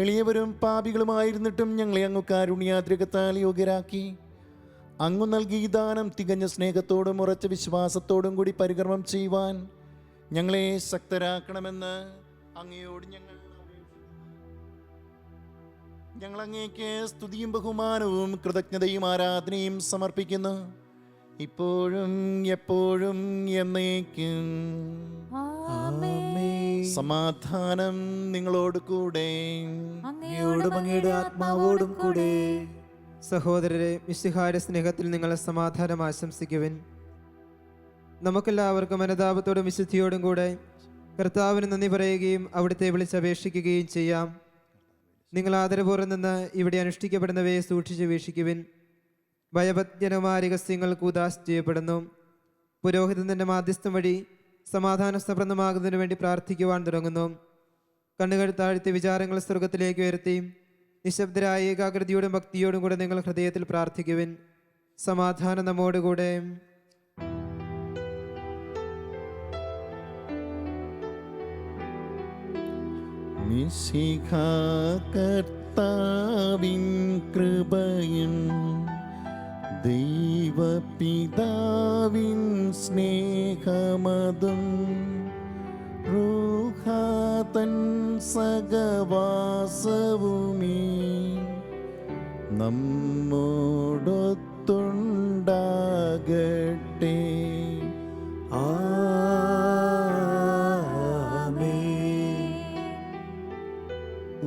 എളിയവരും പാപികളുമായിരുന്നിട്ടും ഞങ്ങളെ അങ്ങ് കാരുണ്യാദ്രകത്താൽ യോഗ്യരാക്കി. അങ്ങ് നൽകിയ ദാനം തികഞ്ഞ സ്നേഹത്തോടും ഉറച്ച വിശ്വാസത്തോടും കൂടി പരികർമ്മം ചെയ്യുവാൻ ഞങ്ങളെ ശക്തരാക്കണമെന്ന് അങ്ങയോട് ഞങ്ങൾ അങ്ങേക്ക് സ്തുതിയും ബഹുമാനവും കൃതജ്ഞതയും ആരാധനയും സമർപ്പിക്കുന്നു, ഇപ്പോഴും എപ്പോഴും എന്നേക്കും. ആമേൻ. സമാധാനം നിങ്ങളോട് കൂടെ. അങ്ങയോടും അങ്ങയുടെ ആത്മാവോടും കൂടെ. സഹോദരരെ, മിശിഹായുടെ സ്നേഹത്തിൽ നിങ്ങൾ സമാധാനം ആശംസിക്കുവിൻ. നമുക്കെല്ലാവർക്കും അനുതാപത്തോടും വിശുദ്ധിയോടും കൂടെ കർത്താവിന് നന്ദി പറയുകയും അവിടുത്തെ വിളിച്ചപേക്ഷിക്കുകയും ചെയ്യാം. നിങ്ങൾ ആദരപൂർവ്വം നിന്ന് ഇവിടെ അനുഷ്ഠിക്കപ്പെടുന്നവയെ സൂക്ഷിച്ച് വീക്ഷിക്കുവിൻ. ഭയഭക്തമായ രഹസ്യങ്ങൾ കൂദാശ ചെയ്യപ്പെടുന്നു. പുരോഹിതൻ തന്റെ മാധ്യസ്ഥം വഴി സമാധാന സമ്പന്നമാകുന്നതിനു വേണ്ടി പ്രാർത്ഥിക്കുവാൻ തുടങ്ങുന്നു. കണ്ണുകൾ താഴ്ത്തി വിചാരങ്ങൾ സ്വർഗത്തിലേക്ക് ഉയർത്തി നിശബ്ദരായ ഏകാഗ്രതയോടും ഭക്തിയോടും കൂടെ നിങ്ങൾ ഹൃദയത്തിൽ പ്രാർത്ഥിക്കുവിൻ. സമാധാനം നമ്മോടുകൂടെ. മിശിഹാ കർത്താവിൻ കൃപയും ദൈവപിതാവിൻ സ്നേഹമതും റൂഹാതൻ സഹവാസവുമീ നമ്മോടൊത്തുണ്ടാകട്ടെ.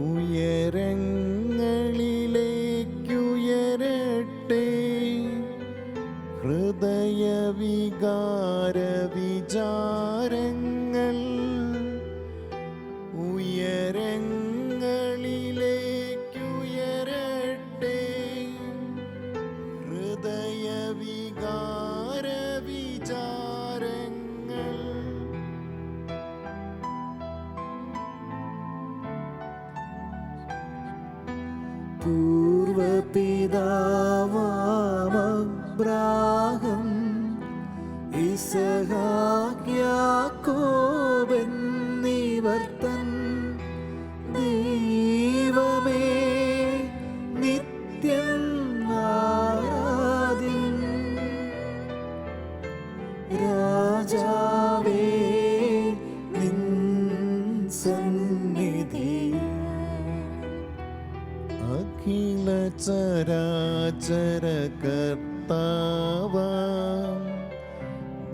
ഉയരങ്ങളിലേക്കുയരട്ടെ ഹൃദയവികാര വിചാരങ്ങൾ, ഉയരങ്ങളിലേക്കുയരട്ടെ ഹൃദയവികാര വിചാരങ്ങൾ. പൂർവപിതാവാമബ്രാഹം ഇസഹാക്ക് യാക്കോബ് എന്നിവർ തൻ ദൈവമേ നിത്യം ആരാധ്യൻ. രാജാവേ നിൻ സന്നിധിയിൽ അഖില ചരാചര കർത്താവാം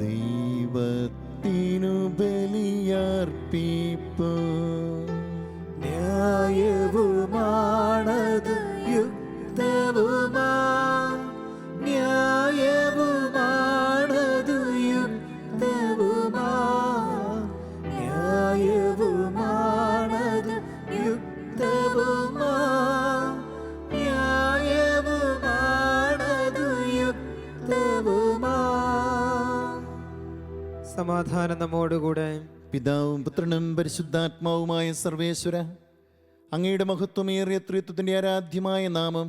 ദൈവത്തിനു ബലിയർപ്പിപ്പു. ന്യായവുമാണത് യുക്തവുമാ, ന്യായവുമാണതു യുക്തവുമാ, ന്യായവുമാണതു യുക്തവുമാ, ന്യായവുമാണതു യുക്തവുമാ. സമാധാനം നമ്മോടുകൂടെ. പിതാവും പുത്രനും പരിശുദ്ധാത്മാവുമായ സർവേശ്വര, അങ്ങയുടെ മഹത്വമേറിയ ത്രിത്വത്തിൻ്റെ ആരാധ്യമായ നാമം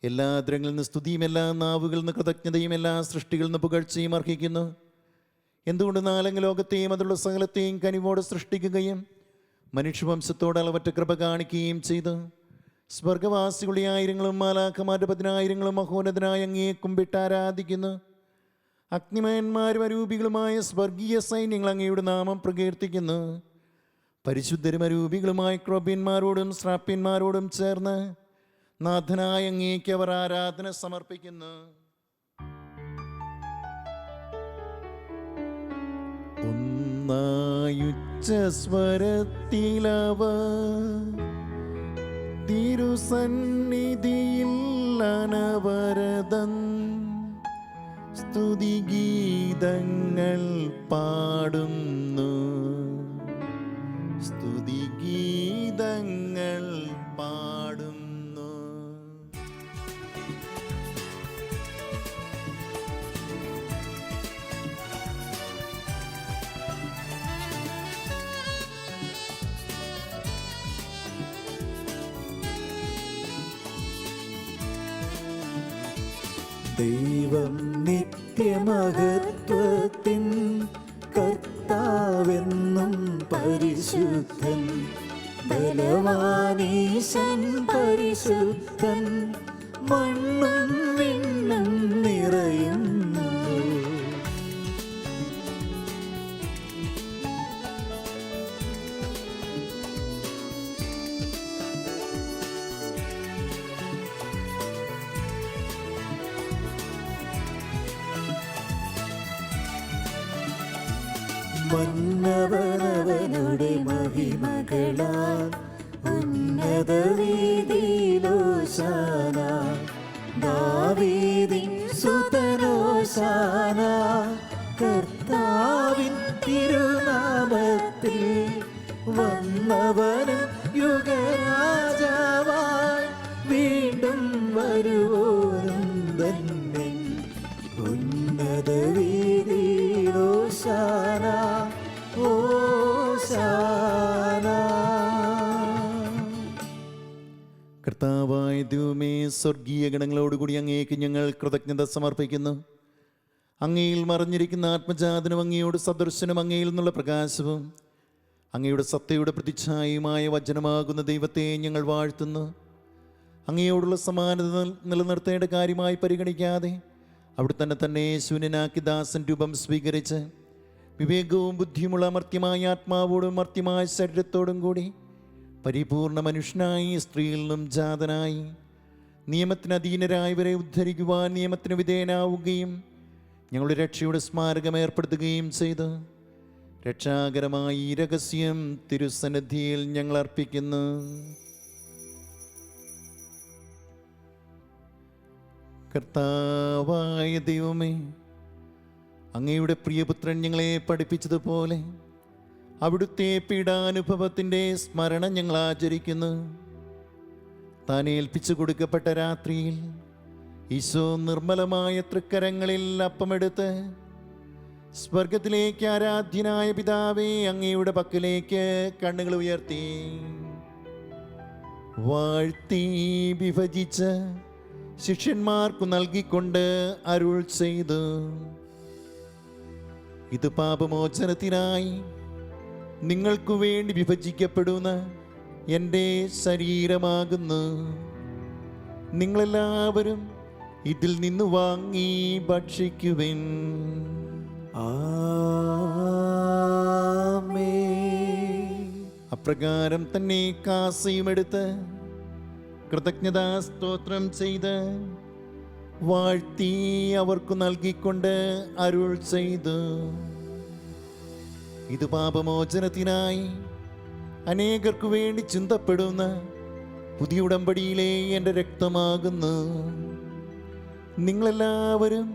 എല്ലാ ആദരങ്ങളിൽ നിന്ന് സ്തുതിയും എല്ലാ നാവുകളിൽ നിന്ന് കൃതജ്ഞതയും എല്ലാ സൃഷ്ടികളിൽ നിന്ന് പുകഴ്ചയും അർഹിക്കുന്നു. എന്തുകൊണ്ട് നാലങ്ങ് ലോകത്തെയും അതുള്ള സകലത്തെയും കനിവോടെ സൃഷ്ടിക്കുകയും മനുഷ്യവംശത്തോട് അളവറ്റ കൃപ കാണിക്കുകയും ചെയ്തു. സ്വർഗവാസികളുടെ ആയിരങ്ങളും മാലാഖമാരുടെ 10,000 മഹോന്നതനായ അങ്ങയെ കുമ്പിട്ട് ആരാധിക്കുന്നു. അഗ്നിമയന്മാരും അരൂപികളുമായ സ്വർഗീയ സൈന്യങ്ങൾ അങ്ങയുടെ നാമം പ്രകീർത്തിക്കുന്നു. പരിശുദ്ധരും അരൂപികളുമായ ക്രോബ്യന്മാരോടും ശ്രാപ്യന്മാരോടും ചേർന്ന് നാഥനായ അങ്ങേക്ക് അവർ ആരാധന സമർപ്പിക്കുന്നു. ഒന്നായുച്ചസ്വരത്തിലവർ തിരുസന്നിധിയിൽ അനവരതം സ്തുതിഗീതങ്ങൾ പാടുന്നു, സ്തുതിഗീതങ്ങൾ പാടുന്നു. ദൈവം നിത്യമഹത്വത്തിൻ കർത്താവെന്നും പരിശുദ്ധൻ, ബലവാനീശൻ പരിശുദ്ധൻ, മണ്ണും വിണ്ണും നിറയുന്നു. മന്നവനവനുടെ മഹിമകളാൽ ഉന്നത വീതിയിലോശാന, ദാവീദിൻ സുതനോശാന, കർത്താവിൻ തിരുനാമത്തിൽ വന്നവനും യുഗരാജാവായി വീണ്ടും വരുവോനും തന്നെ. ഉന്നത വീതിയിലോശാന, ഓശാന. കർത്താവായ ദൈവമേ, സ്വർഗീയ ഗണങ്ങളോടുകൂടി അങ്ങേക്ക് ഞങ്ങൾ കൃതജ്ഞത സമർപ്പിക്കുന്നു. അങ്ങയിൽ മറഞ്ഞിരിക്കുന്ന ആത്മജാതനും അങ്ങയോട് സദൃശനും അങ്ങയിൽ നിന്നുള്ള പ്രകാശവും അങ്ങയുടെ സത്തയുടെ പ്രതിച്ഛായയുമായ വചനമാകുന്ന ദൈവത്തെ ഞങ്ങൾ വാഴ്ത്തുന്നു. അങ്ങയോടുള്ള സമാനത നിലനിർത്തേണ്ട കാര്യമായി പരിഗണിക്കാതെ അവിടെ തന്നെ ശൂന്യനാക്കി ദാസൻ രൂപം സ്വീകരിച്ച് വിവേകവും ബുദ്ധിയുമുള്ള മർത്യമായ ആത്മാവോടും മർത്യമായ ശരീരത്തോടും കൂടി പരിപൂർണ മനുഷ്യനായി സ്ത്രീയിൽ നിന്നും ജാതനായി നിയമത്തിന് അധീനരായവരെ ഉദ്ധരിക്കുവാൻ നിയമത്തിന് വിധേയനാവുകയും ഞങ്ങളുടെ രക്ഷയുടെ സ്മാരകം ഏർപ്പെടുത്തുകയും ചെയ്തു. രക്ഷാകരമായ ഈ രഹസ്യം തിരുസന്നിധിയിൽ ഞങ്ങൾ അർപ്പിക്കുന്നു. കർത്താവായ ദൈവമേ, അങ്ങയുടെ പ്രിയപുത്രൻ ഞങ്ങളെ പഠിപ്പിച്ചതുപോലെ അവിടുത്തെ പീഡാനുഭവത്തിൻ്റെ സ്മരണ ഞങ്ങൾ ആചരിക്കുന്നു. താൻ ഏൽപ്പിച്ചു കൊടുക്കപ്പെട്ട രാത്രിയിൽ ഈശോ നിർമ്മലമായ തൃക്കരങ്ങളിൽ അപ്പമെടുത്ത് സ്വർഗത്തിലേക്ക് ആരാധ്യനായ പിതാവേ അങ്ങയുടെ പക്കലേക്ക് കണ്ണുകൾ ഉയർത്തി വാഴ്ത്തി വിഭജിച്ച് ശിഷ്യന്മാർക്കു നൽകിക്കൊണ്ട് അരുൾ ചെയ്തു, ഇത് പാപമോചനത്തിനായി നിങ്ങൾക്കു വേണ്ടി വിഭജിക്കപ്പെടുന്ന എൻ്റെ ശരീരമാകുന്നു. നിങ്ങളെല്ലാവരും ഇതിൽ നിന്ന് വാങ്ങി ഭക്ഷിക്കുവിൻ. അപ്രകാരം തന്നെ കാസയുമെടുത്ത് കൃതജ്ഞതാ സ്തോത്രം ചെയ്ത് വാഴ്ത്തി അവർക്കു നൽകിക്കൊണ്ട് അരുൾ ചെയ്തു, ഇത് പാപമോചനത്തിനായി അനേകർക്കു വേണ്ടി ചിന്തപ്പെടുന്ന പുതിയ ഉടമ്പടിയിലെ എൻ്റെ രക്തമാകുന്നു. നിങ്ങളെല്ലാവരും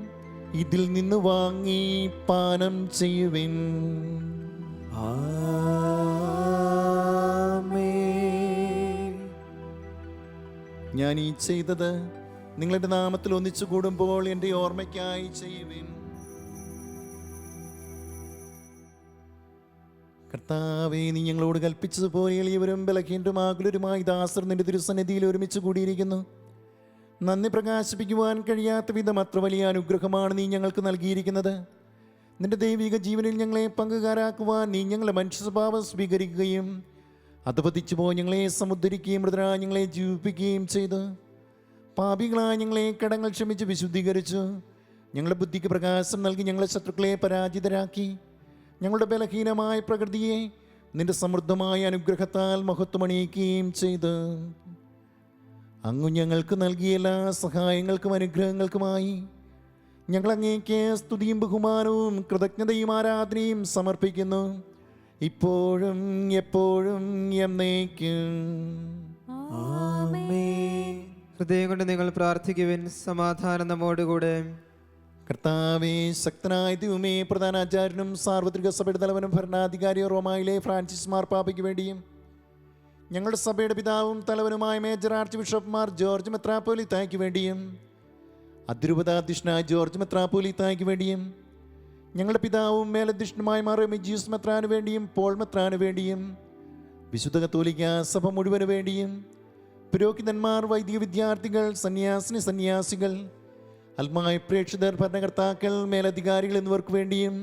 ഇതിൽ നിന്ന് വാങ്ങി പാനം ചെയ്യുവിൻ. ഞാൻ ഈ ചെയ്തത് നിങ്ങളുടെ നാമത്തിൽ ഒന്നിച്ചു കൂടുമ്പോൾ എൻ്റെ ഓർമ്മയ്ക്കായി ചെയ്യുവിൻ. കർത്താവേ, നീ ഞങ്ങളോട് കൽപ്പിച്ചതുപോലെ എളിയവരും ബലഹീനരും ആകുലരുമായി ദാസർ നിന്റെ തിരുസന്നിധിയിൽ ഒരുമിച്ച് കൂടിയിരിക്കുന്നു. നന്ദി പ്രകാശിപ്പിക്കുവാൻ കഴിയാത്ത വിധം അത്ര വലിയ അനുഗ്രഹമാണ് നീ ഞങ്ങൾക്ക് നൽകിയിരിക്കുന്നത്. നിന്റെ ദൈവിക ജീവനിൽ ഞങ്ങളെ പങ്കുകാരാക്കുവാൻ നീ ഞങ്ങളെ മനുഷ്യ സ്വഭാവം സ്വീകരിക്കുകയും അധപതിച്ചു പോയി ഞങ്ങളെ സമുദ്ധരിക്കുകയും മൃതരായ ഞങ്ങളെ ജീവിപ്പിക്കുകയും ചെയ്തു. പാപികളായ ഞങ്ങളെ കടങ്ങൾ ക്ഷമിച്ച് വിശുദ്ധീകരിച്ചു. ഞങ്ങളുടെ ബുദ്ധിക്ക് പ്രകാശം നൽകി ഞങ്ങളെ ശത്രുക്കളെ പരാജിതരാക്കി. ഞങ്ങളുടെ ബലഹീനമായ പ്രകൃതിയെ നിന്റെ സമൃദ്ധമായ അനുഗ്രഹത്താൽ മഹത്വമണിയിക്കുകയും ചെയ്തു. അങ്ങ് ഞങ്ങൾക്ക് നൽകിയ എല്ലാ സഹായങ്ങൾക്കും അനുഗ്രഹങ്ങൾക്കുമായി ഞങ്ങൾ അങ്ങേക്ക് സ്തുതിയും ബഹുമാനവും കൃതജ്ഞതയും ആരാധനയും സമർപ്പിക്കുന്നു, ഇപ്പോഴും എപ്പോഴും എന്നേക്കും. ഹൃദയം കൊണ്ട് നിങ്ങൾ പ്രാർത്ഥിക്കുവിൻ. സമാധാനം നമ്മോടുകൂടെ. കർത്താവേ, ശക്തനായ ദൈവമേ, പ്രധാന ആചാര്യനും സാർവത്രിക സഭയുടെ തലവനും ഭരണാധികാരിയും റോമായിലെ ഫ്രാൻസിസ് മാർപ്പാപ്പയ്ക്ക് വേണ്ടിയും ഞങ്ങളുടെ സഭയുടെ പിതാവും തലവനുമായ major archbishop Mar George മെത്രാപ്പോലീത്തായ്ക്ക് വേണ്ടിയും അതിരൂപതാധ്യക്ഷനായ ജോർജ് മെത്രാപ്പോലീത്തായ്ക്ക് വേണ്ടിയും ഞങ്ങളുടെ പിതാവും മേലധ്യക്ഷനുമായ മാർ റെമിജിയൂസ് മെത്രാന് വേണ്ടിയും പോൾ മെത്രാന് വേണ്ടിയും വിശുദ്ധ കത്തോലിക്ക സഭ മുഴുവന് വേണ്ടിയും പുരോഹിതന്മാർ, വൈദിക വിദ്യാർത്ഥികൾ, സന്യാസിനി സന്യാസികൾ, അൽമായ പ്രേക്ഷിതർ, ഭരണകർത്താക്കൾ, മേലധികാരികൾ എന്നിവർക്ക് വേണ്ടിയും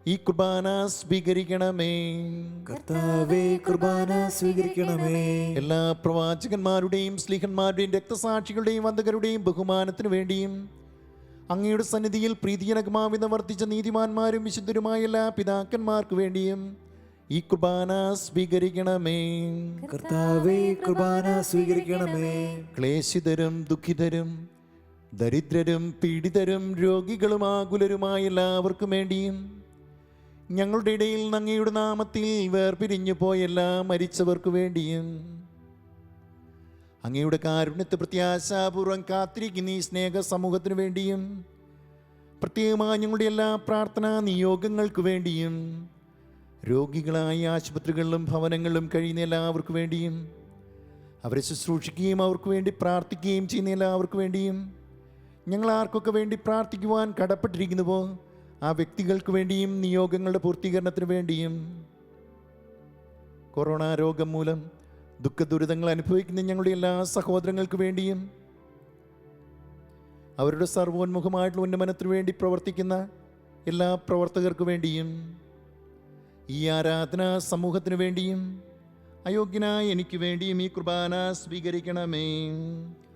ഈ കുർബാന സ്വീകരിക്കണമേ. കർത്താവേ, കുർബാന സ്വീകരിക്കണമേ. എല്ലാ പ്രവാചകന്മാരുടെയും സ്ലീഹന്മാരുടെയും രക്തസാക്ഷികളുടെയും വന്ദകരുടെയും ബഹുമാനത്തിനു വേണ്ടിയും അങ്ങയുടെ സന്നിധിയിൽ പ്രീതിജനകമാവിധം വർദ്ധിച്ച നീതിമാന്മാരും വിശുദ്ധരുമായ എല്ലാ പിതാക്കന്മാർക്ക് വേണ്ടിയും ഈ കുർബാന സ്വീകരിക്കണമേ. കർത്താവേ, കുർബാന സ്വീകരിക്കണമേ. ക്ലേശിതരും ദുഃഖിതരും ദരിദ്രരും പീഡിതരും രോഗികളും ആകുലരുമായ എല്ലാവർക്കും വേണ്ടിയും ഞങ്ങളുടെ ഇടയിൽ അങ്ങയുടെ നാമത്തിൽ വേർപിരിഞ്ഞു പോയ എല്ലാ മരിച്ചവർക്ക് വേണ്ടിയും അങ്ങയുടെ കാരുണ്യത്തെ പ്രത്യാശാപൂർവം കാത്തിരിക്കുന്ന ഈ സ്നേഹ സമൂഹത്തിനു വേണ്ടിയും പ്രത്യേകമായി ഞങ്ങളുടെ എല്ലാ പ്രാർത്ഥനാ നിയോഗങ്ങൾക്ക് വേണ്ടിയും രോഗികളായ ആശുപത്രികളിലും ഭവനങ്ങളിലും കഴിയുന്ന എല്ലാവർക്കു വേണ്ടിയും അവരെ ശുശ്രൂഷിക്കുകയും അവർക്ക് വേണ്ടി പ്രാർത്ഥിക്കുകയും ചെയ്യുന്ന എല്ലാവർക്കു വേണ്ടിയും ഞങ്ങൾ ആർക്കൊക്കെ വേണ്ടി പ്രാർത്ഥിക്കുവാൻ കടപ്പെട്ടിരിക്കുന്നുവോ ആ വ്യക്തികൾക്ക് വേണ്ടിയും നിയോഗങ്ങളുടെ പൂർത്തീകരണത്തിന് വേണ്ടിയും കൊറോണ രോഗം മൂലം ദുഃഖദുരിതങ്ങൾ അനുഭവിക്കുന്ന ഞങ്ങളുടെ എല്ലാ സഹോദരങ്ങൾക്ക് വേണ്ടിയും അവരുടെ സർവോന്മുഖമായിട്ടുള്ള ഉന്നമനത്തിനു വേണ്ടി പ്രവർത്തിക്കുന്ന എല്ലാ പ്രവർത്തകർക്ക് വേണ്ടിയും ഈ ആരാധനാ സമൂഹത്തിനു വേണ്ടിയും അയോഗ്യനായ എനിക്ക് വേണ്ടിയും ഈ കുർബാന സ്വീകരിക്കണമേ.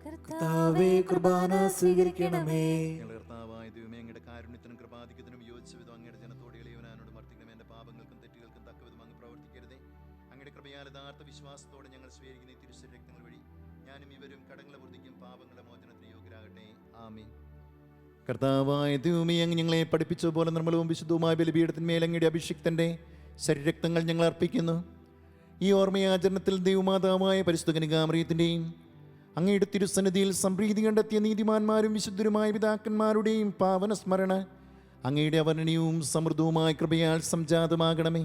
കർത്താവേ, കുർബാന സ്വീകരിക്കണമേ. കർത്താവായ ദൈവമേ, അങ്ങയുടെ കാരുണ്യത്തിനും കൃപാധിക്യത്തിനും യോജിച്ച വിധം അങ്ങയുടെ ജനത്തോട് ഇളയവനാനോട് വർദ്ധിക്കണം. എൻ്റെ പാപങ്ങൾക്കും തെറ്റുകൾക്കും തക്കവിധം അങ്ങ് പ്രവർത്തിക്കരുതേ. അങ്ങയുടെ കൃപയാൽ യഥാർത്ഥ വിശ്വാസത്തോടെ ഞങ്ങൾ സ്വീകരിക്കുന്ന ഈ തിരുശരീരങ്ങൾ വഴി ഞാനും ഇവരും കടങ്ങളെ വൃദ്ധിക്കും പാപങ്ങളുടെ മോചനത്തിന് യോഗ്യരാകട്ടെ. ആമീൻ. കർത്താവായ ദൈവമേ, അങ്ങ് ഞങ്ങളെ പഠിപ്പിച്ച പോലെ നിർമ്മലവും വിശുദ്ധവുമായ ബലിപീഠത്തിന്മേൽ അങ്ങയുടെ അഭിഷിക്തൻ്റെ ശരീരരക്തങ്ങൾ ഞങ്ങൾ അർപ്പിക്കുന്നു. ഈ ഓർമ്മയാചരണത്തിൽ ദൈവമാതാവായ പരിശുദ്ധ കന്യകാമറിയത്തിൻ്റെയും അങ്ങയുടെ തിരുസന്നിധിയിൽ സംപ്രീതി കണ്ടെത്തിയ നീതിമാന്മാരും വിശുദ്ധരുമായ പിതാക്കന്മാരുടെയും പാവന സ്മരണ അങ്ങയുടെ അവർണനീയവും സമൃദ്ധവുമായ കൃപയാൽ സംജാതമാകണമേ.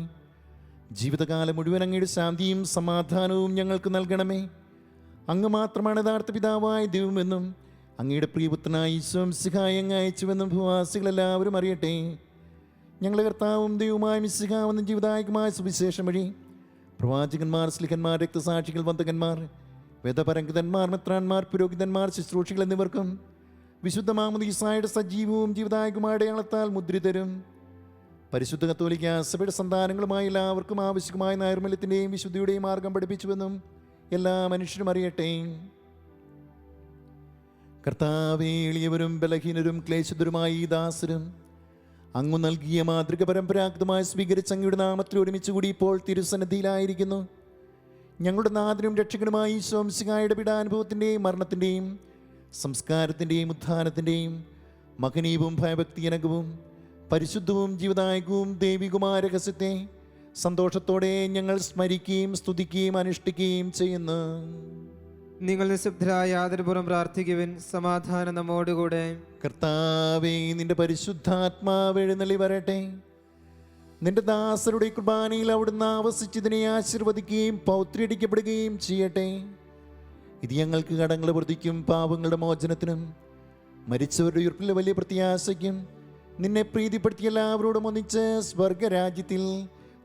ജീവിതകാലം മുഴുവൻ അങ്ങയുടെ ശാന്തിയും സമാധാനവും ഞങ്ങൾക്ക് നൽകണമേ. അങ്ങ് മാത്രമാണ് യഥാർത്ഥ പിതാവായ ദൈവമെന്നും അങ്ങയുടെ പ്രിയപുത്രനായ ഈശോ മിശിഹായെ അങ്ങ് അയച്ചുവെന്നും ഭൂവാസികളെല്ലാവരും അറിയട്ടെ. ഞങ്ങളുടെ കർത്താവും ദൈവവുമായ മിശിഹാവെന്ന ജീവദായകമായ സുവിശേഷം വഴി പ്രവാചകന്മാർ, സ്ലിഹന്മാർ, രക്തസാക്ഷികൾ, വന്ദകന്മാർ, വേദപരംഗതന്മാർ, മെത്രാന്മാർ, പുരോഹിതന്മാർ, ശുശ്രൂഷികൾ എന്നിവർക്കും വിശുദ്ധ മാമോദീസായുടെ സജീവവും ജീവദായകമായ അടയാളത്താൽ മുദ്രിതരും പരിശുദ്ധ കത്തോലിക്ക സഭയുടെ സന്താനങ്ങളുമായ എല്ലാവർക്കും ആവശ്യമായ നൈർമല്യത്തിൻ്റെയും വിശുദ്ധിയുടെയും മാർഗം പഠിപ്പിച്ചുവെന്നും എല്ലാ മനുഷ്യരും അറിയട്ടെ. കർത്താവേ, എളിയവരും ബലഹീനരും ക്ലേശിതരുമായ ഈ ദാസരും അങ്ങ് നൽകിയ മാതൃക പരമ്പരാഗതമായി സ്വീകരിച്ച് അങ്ങയുടെ നാമത്തിൽ ഒരുമിച്ച് കൂടി ഇപ്പോൾ തിരുസന്നിധിയിലായിരിക്കുന്നു. ഞങ്ങളുടെ നാഥനും രക്ഷകനുമായി ഈശോ മിശിഹായുടെ പീഡാനുഭവത്തിൻ്റെയും മരണത്തിൻ്റെയും സംസ്കാരത്തിൻ്റെയും ഉത്ഥാനത്തിൻ്റെയും മഹനീയവും ഭയഭക്തിജനകവും പരിശുദ്ധവും ജീവദായകവും ദൈവികവുമായ രഹസ്യത്തെ സന്തോഷത്തോടെ ഞങ്ങൾ സ്മരിക്കുകയും സ്തുതിക്കുകയും അനുഷ്ഠിക്കുകയും ചെയ്യുന്നു. നിങ്ങൾ നിശബ്ദരായ ആദരപൂർവ്വം പ്രാർത്ഥിക്കുവിൻ. സമാധാനം നമ്മോടുകൂടെ. കർത്താവേ, നിന്റെ പരിശുദ്ധാത്മാവ് എഴുന്നള്ളി വരട്ടെ. നിന്റെ ദാസരുടെ കുർബാനയിൽ അവിടുന്ന് ആവസിച്ചതിനെ ആശീർവദിക്കുകയും പൗത്രീകരിക്കപ്പെടുകയും ചെയ്യട്ടെ. ഇത് ഞങ്ങൾക്ക് കടങ്ങളുടെ വൃദ്ധിക്കും പാപങ്ങളുടെ മോചനത്തിനും മരിച്ചവരുടെ ഉയർപ്പിലെ വലിയ പ്രത്യാശയ്ക്കും നിന്നെ പ്രീതിപ്പെടുത്തിയ എല്ലാവരോടും ഒന്നിച്ച് സ്വർഗരാജ്യത്തിൽ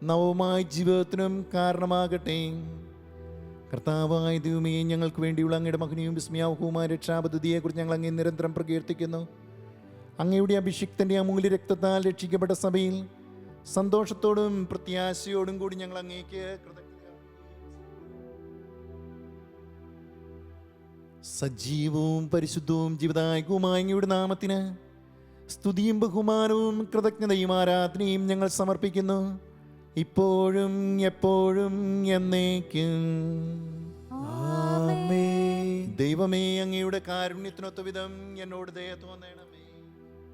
നവമായ ജീവിതത്തിനും കാരണമാകട്ടെ. കർത്താവായ ദൈവമേ, ഞങ്ങൾക്ക് വേണ്ടിയുള്ള അങ്ങയുടെ മഹനീയവും വിസ്മയാവഹവുമായ രക്ഷാപദ്ധതിയെക്കുറിച്ച് ഞങ്ങൾ അങ്ങേ നിരന്തരം പ്രകീർത്തിക്കുന്നു. അങ്ങയുടെ അഭിഷിക്തൻ്റെ അമൂല്യ രക്തത്താൽ രക്ഷിക്കപ്പെട്ട സഭയിൽ സന്തോഷത്തോടും പ്രത്യാശയോടും കൂടി ഞങ്ങൾ അങ്ങേക്ക് സജീവവും പരിശുദ്ധവും ജീവദായകവുമായ അങ്ങയുടെ നാമത്തിന് സ്തുതിയും ബഹുമാനവും കൃതജ്ഞതയും ആരാധനയും ഞങ്ങൾ സമർപ്പിക്കുന്നു, ഇപ്പോഴും എപ്പോഴും എന്നേക്കും. ആമേൻ. ദൈവമേ, അങ്ങയുടെ കാരുണ്യത്തിനൊത്ത വിധം എന്നോട് ദയ തോന്നണമേ.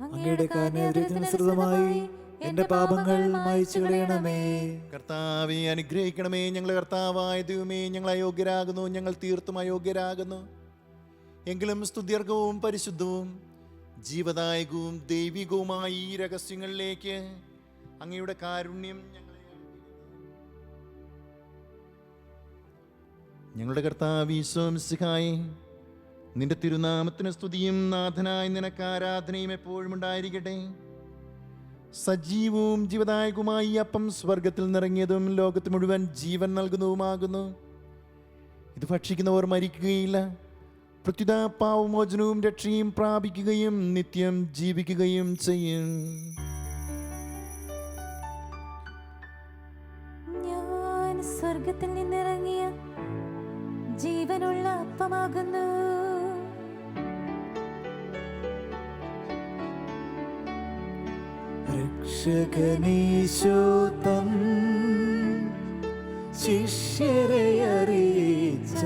അങ്ങയുടെ കാരുണ്യത്തിനനുസൃതമായി എന്റെ പാപങ്ങൾ മായ്ച്ചു കളയണമേ. കർത്താവെ, അനുഗ്രഹിക്കണമേ. ഞങ്ങളുടെ കർത്താവായ ദൈവമേ, ഞങ്ങൾ അയോഗ്യരാകുന്നു, ഞങ്ങൾ തീർത്തും അയോഗ്യരാകുന്നു. എങ്കിലും സ്തുത്യർഹവും പരിശുദ്ധവും ജീവദായകവും ദൈവികവുമായ ഈ രഹസ്യങ്ങളിലേക്ക് അങ്ങയുടെ കാരുണ്യം ഞങ്ങളുടെ കർത്താവ് ഈശോ മിശിഹായേ, നിന്റെ തിരുനാമത്തിന് സ്തുതിയും നാഥനായ നിനക്ക് ആരാധനയും എപ്പോഴും ഉണ്ടായിരിക്കട്ടെ. സജീവവും ജീവദായകവുമായി ഈ അപ്പം സ്വർഗത്തിൽ നിറങ്ങിയതും ലോകത്ത് മുഴുവൻ ജീവൻ നൽകുന്നതുമാകുന്നു. ഇത് ഭക്ഷിക്കുന്നവർ മരിക്കുകയില്ല, പ്രത്യുത പാവമോചനവും രക്ഷയും പ്രാപിക്കുകയും നിത്യം ജീവിക്കുകയും ചെയ്യും. ഞാൻ സ്വർഗത്തിൽ നിന്നിറങ്ങിയ ജീവനുള്ള അപ്പമാകുന്നു. രക്ഷകനീശോ തൻ ശിഷ്യരെ അറിയിച്ച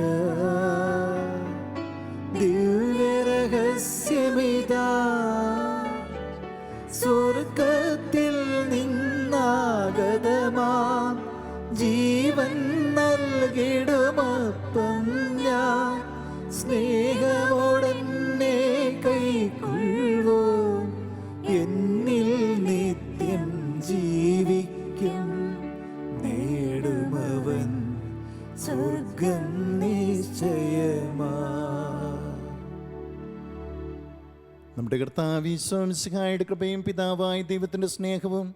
ദിവ്യരഹസ്യമിതാ, സ്വർഗത്തിൽ നിന്നാഗതമാം ജീവൻ നൽകിടുമപ്പം ഞാൻ, സ്നേഹമോടെന്നെ കൈക്കൊള്ളുവോ, എന്നിൽ നിത്യം ജീവിക്കും, നേടുമവൻ സ്വർഗം നിശ്ചയമാ. നമ്മുടെ കർത്താവ് ഈശോ മിശിഹായുടെ കൃപയും പിതാവായ ദൈവത്തിൻ്റെ സ്നേഹവും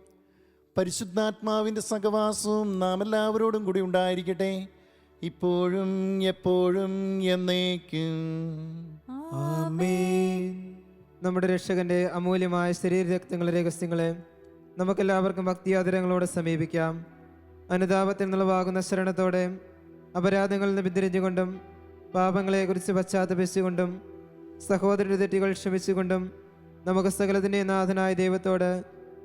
പരിശുദ്ധാത്മാവിൻ്റെ സഹവാസവും നാം എല്ലാവരോടും കൂടി ഉണ്ടായിരിക്കട്ടെ, ഇപ്പോഴും എപ്പോഴും എന്നേക്കും. ആമേൻ. നമ്മുടെ രക്ഷകന്റെ അമൂല്യമായ ശരീരരക്തങ്ങളുടെ രഹസ്യങ്ങളെ നമുക്കെല്ലാവർക്കും ഭക്തിയാദരങ്ങളോടെ സമീപിക്കാം. അനുതാപത്തിൽ നിന്നുളവാകുന്ന ശരണത്തോടെ അപരാധങ്ങളിൽ നിന്ന് പിന്തിരിഞ്ഞുകൊണ്ടും പാപങ്ങളെക്കുറിച്ച് പശ്ചാത്തപിച്ചുകൊണ്ടും സഹോദരരുടെ തെറ്റുകൾ ക്ഷമിച്ചുകൊണ്ടും നമുക്ക് സകലത്തിൻ്റെ നാഥനായ ദൈവത്തോട്